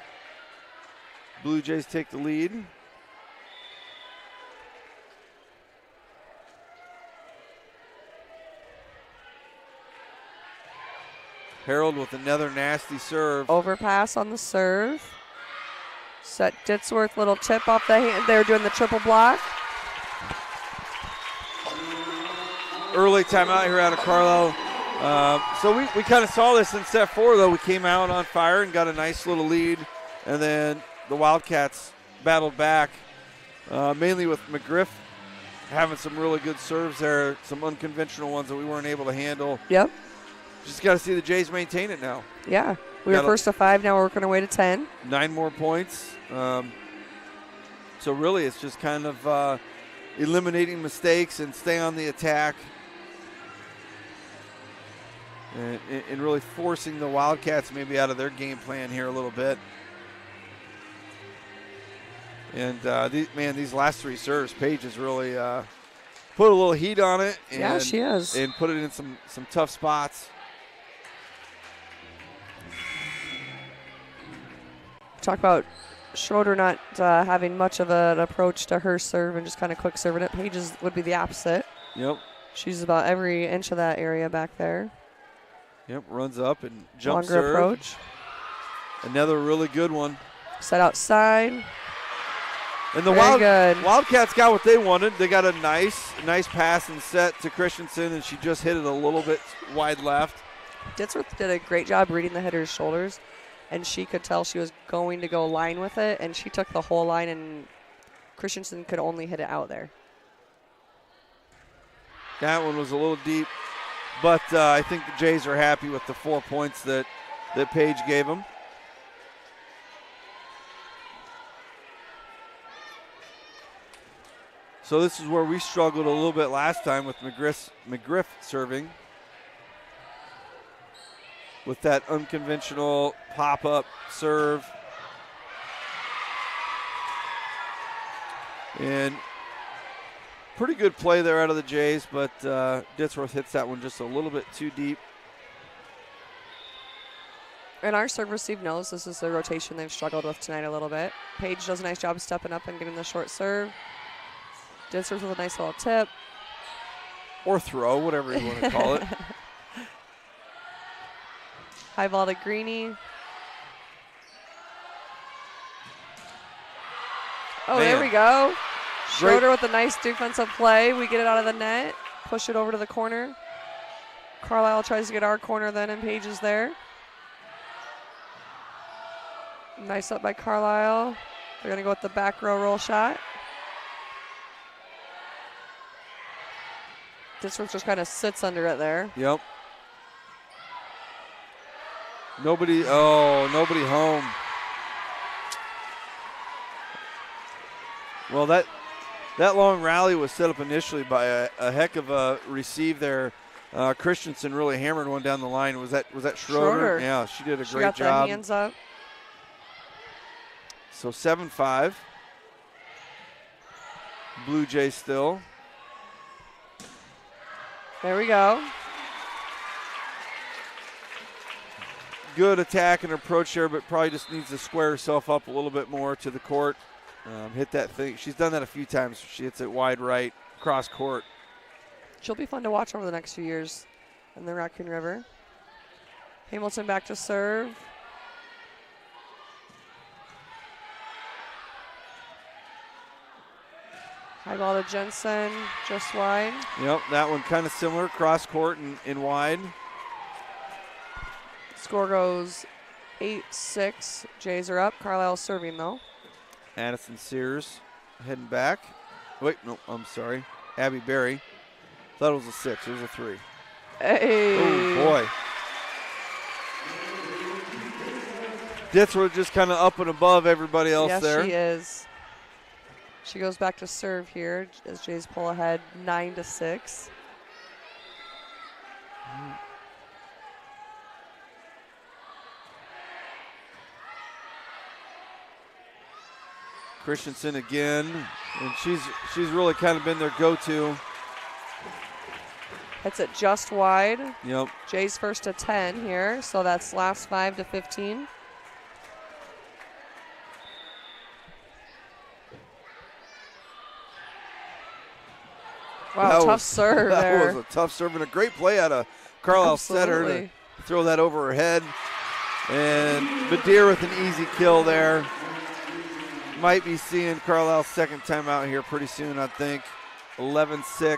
Blue Jays take the lead. Harold with another nasty serve.
Overpass on the serve. Set Ditsworth, little tip off the hand. They were doing the triple block.
Early timeout here out of Carlisle. So we kind of saw this in set 4, though. We came out on fire and got a nice little lead. And then the Wildcats battled back, mainly with McGriff having some really good serves there, some unconventional ones that we weren't able to handle.
Yep.
Just got to see the Jays maintain it now.
Yeah. We were first to 5. Now we're working our way to 10.
9 more points. So really it's just kind of eliminating mistakes and stay on the attack. And really forcing the Wildcats maybe out of their game plan here a little bit. And, these last 3 serves, Paige has really put a little heat on it. And,
Yeah, she is.
And put it in some tough spots.
Talk about Schroeder not having much of an approach to her serve and just kind of quick serving it. Paige's would be the opposite.
Yep.
She's about every inch of that area back there.
Yep, runs up and jump
Longer
serve.
approach.
Another really good one.
Set outside.
And the
good.
Wildcats got what they wanted. They got a nice pass and set to Christensen, and she just hit it a little bit wide left.
Ditzworth did a great job reading the hitter's shoulders, and she could tell she was going to go line with it, and she took the whole line, and Christensen could only hit it out there.
That one was a little deep, but I think the Jays are happy with the 4 points that Paige gave them. So this is where we struggled a little bit last time with McGriff serving. With that unconventional pop-up serve. And pretty good play there out of the Jays, but Ditzworth hits that one just a little bit too deep.
And our serve receive knows this is the rotation they've struggled with tonight a little bit. Paige does a nice job stepping up and getting the short serve. Ditzworth with a nice little tip.
Or throw, whatever you want to call it.
High ball to Greeny. Oh,
Man.
there we go.
Great.
Schroeder with a nice defensive play. We get it out of the net. Push it over to the corner. Carlisle tries to get our corner then, and Paige is there. Nice up by Carlisle. They're going to go with the back row roll shot. This one just kind of sits under it there.
Yep. Nobody home. Well, that long rally was set up initially by a heck of a receive there. Christensen really hammered one down the line. Was that Schroeder? Yeah, she did a
She
great
got
job.
the hands up.
So 7-5. Blue Jays still.
There we go.
Good attack and approach there, but probably just needs to square herself up a little bit more to the court. Hit that thing. She's done that a few times. She hits it wide right, cross court.
She'll be fun to watch over the next few years in the Raccoon River. Hamilton back to serve. High ball to Jensen, just wide.
Yep, that one kind of similar, cross court and wide.
Score goes 8-6. Jays are up. Carlisle serving though.
Addison Sears heading back. Wait, no, I'm sorry. Abby Berry. Thought it was a 6. It was a 3.
Hey.
Oh, boy. Ditzworth just kind of up and above everybody else there.
Yes, she is. She goes back to serve here as Jays pull ahead 9-6.
Christensen again, and she's really kind of been their go-to.
Hits it just wide.
Yep.
Jays first to 10 here, so that's last 5 to 15. Wow, tough serve there.
That was a tough serve and a great play out of Carlisle setter to throw that over her head. And Badir with an easy kill there. Might be seeing Carlisle's second time out here pretty soon, I think. 11-6.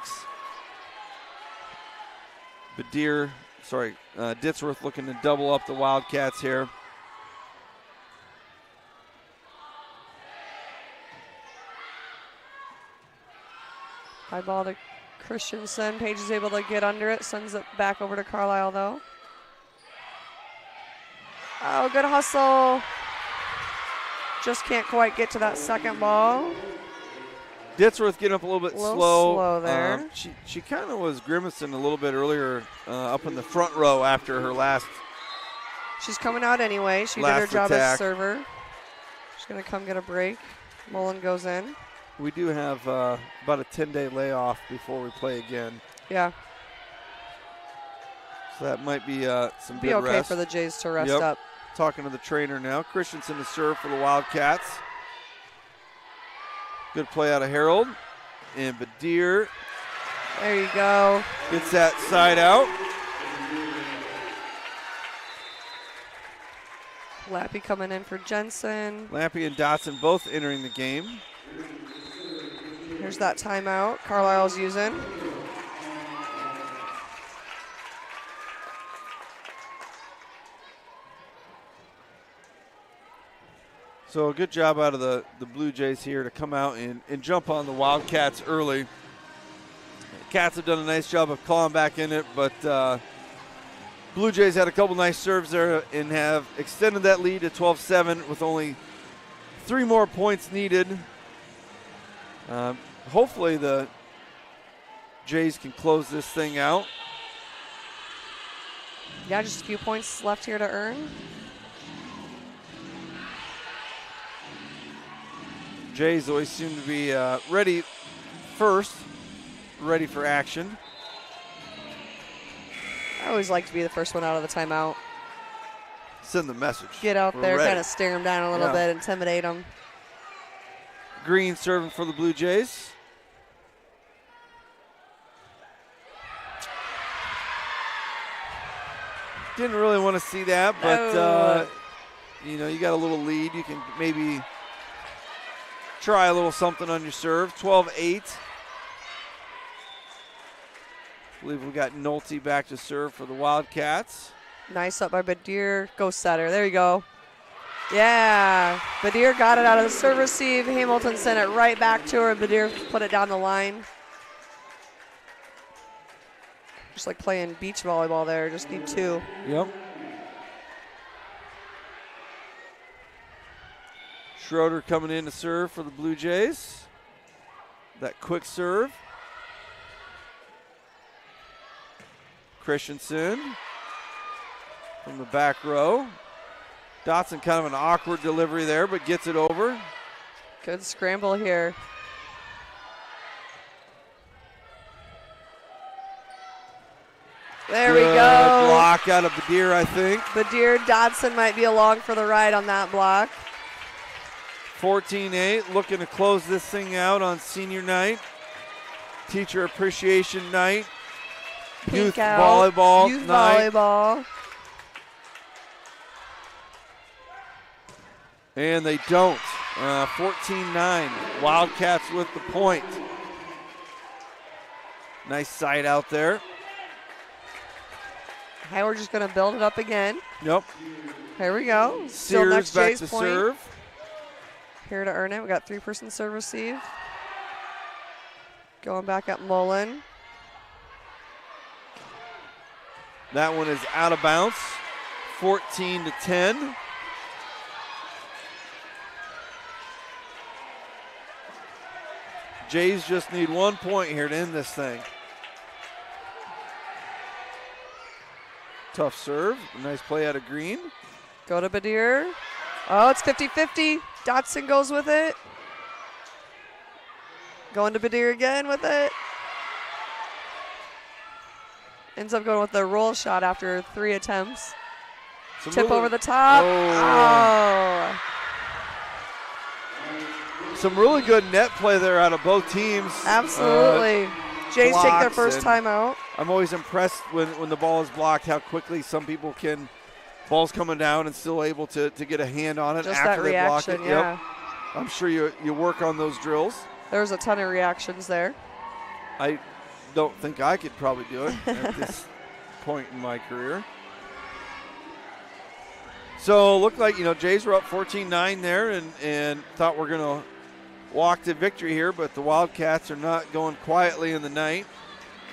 Ditzworth looking to double up the Wildcats here.
High ball to Christensen. Paige is able to get under it. Sends it back over to Carlisle, though. Oh, good hustle. Just can't quite get to that second ball.
Ditzworth getting up a little bit
slow there.
She kind of was grimacing a little bit earlier up in the front row after her last.
She's coming out anyway. She did her job as server. She's going to come get a break. Mullen goes in.
We do have about a 10-day layoff before we play again.
Yeah.
So that might be some
Be
good
okay
rest.
for the Jays to rest
Yep.
up.
Talking to the trainer now. Christensen to serve for the Wildcats. Good play out of Harold. And Badir
There you go.
gets that side out.
Lappy coming in for Jensen.
Lampy and Dotson both entering the game.
Here's that timeout Carlisle's using.
So a good job out of the Blue Jays here to come out and jump on the Wildcats early. Cats have done a nice job of clawing back in it, but Blue Jays had a couple nice serves there and have extended that lead to 12-7 with only 3 more points needed. Hopefully the Jays can close this thing out.
Yeah, just a few points left here to earn.
Jays always seem to be ready first, ready for action.
I always like to be the first one out of the timeout.
Send the message.
Get out
We're
there,
ready.
kind of stare them down a little bit, intimidate them.
Green serving for the Blue Jays. Didn't really want to see that, but
No.
you know, you got a little lead. You can maybe try a little something on your serve. 12-8. I believe we got Nolte back to serve for the Wildcats.
Nice up by Badir. Go setter. There you go. Yeah. Badir got it out of the serve receive. Hamilton sent it right back to her. Badir put it down the line. Just like playing beach volleyball there. Just need 2.
Yep. Schroeder coming in to serve for the Blue Jays. That quick serve. Christensen from the back row. Dotson kind of an awkward delivery there, but gets it over.
Good scramble here. There we
Good
go.
block out of Badir, I think.
Badir Dodson might be along for the ride on that block.
14-8, looking to close this thing out on senior night. Teacher appreciation night. Youth
Pink out.
volleyball
Youth
night.
volleyball.
And they don't. 14-9. Wildcats with the point. Nice sight out there.
Hey, we're just going to build it up again.
Yep.
Here we go. Still
Sears
next
back
Jay's
to
point.
serve.
Here to earn it. We got 3-person serve receive. Going back at Mullen.
That one is out of bounds. 14-10. Jays just need 1 point here to end this thing. Tough serve. A nice play out of Green.
Go to Badir. Oh, it's 50-50. Dotson goes with it. Going to Badir again with it. Ends up going with the roll shot after 3 attempts. Tip over the top. Oh.
Some really good net play there out of both teams.
Absolutely. Jays take their
blocks
first
and-
timeout.
I'm always impressed when the ball is blocked how quickly some people can, ball's coming down and still able to get a hand on it
Just
after
that
they block
reaction,
it.
yeah.
Yep. I'm sure you work on those drills.
There's a ton of reactions there.
I don't think I could probably do it at this point in my career. So looked like, Jays were up 14-9 there and thought we're going to walk to victory here, but the Wildcats are not going quietly in the night.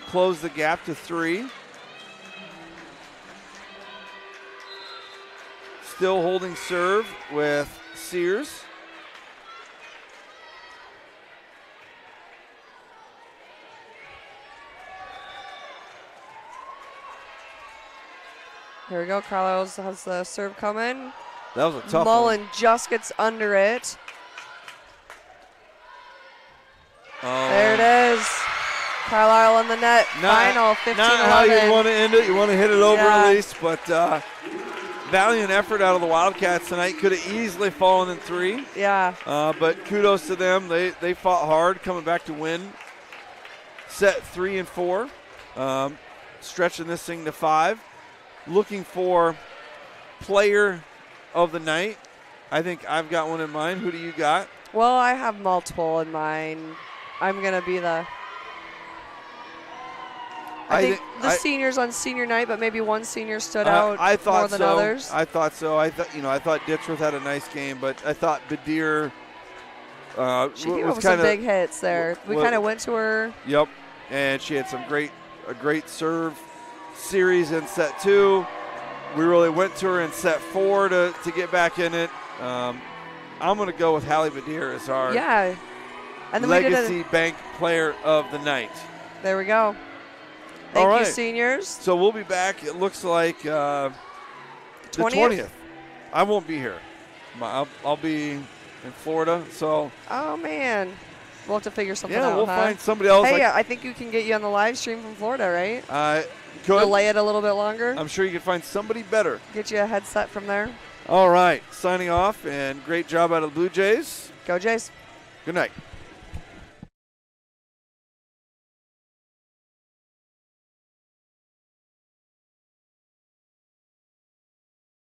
Close the gap to 3. Still holding serve with Sears.
Here we go. Carlisle has the serve coming.
That was a tough
Mullen
one.
just gets under it. Carlisle on the net. Final 15-11.
Not how you want to end it. You want to hit it over
Yeah.
at least, but valiant effort out of the Wildcats tonight. Could have easily fallen in 3.
Yeah.
But kudos to them. They fought hard, coming back to win. Set 3 and 4, stretching this thing to 5. Looking for player of the night. I think I've got one in mind. Who do you got?
Well, I have multiple in mind. I'm going to be the I think the seniors on senior night, but maybe one senior stood out more than others.
I thought so. I thought Ditchworth had a nice game, but I thought Badir
she came up with some big hits there. We kind of went to her.
Yep, and she had a great serve series in set 2. We really went to her in set 4 to get back in it. I'm going to go with Hallie Badir as our
and then
legacy bank player of the night.
There we go. Thank you, seniors.
So we'll be back. It looks like the 20th. I won't be here. I'll be in Florida. So.
Oh man, we'll have to figure something out.
Yeah, we'll find somebody else.
Hey, I think you can get you on the live stream from Florida, right?
Could
delay it a little bit longer.
I'm sure you can find somebody better.
Get you a headset from there.
All right, signing off, and great job out of the Blue Jays.
Go Jays.
Good night.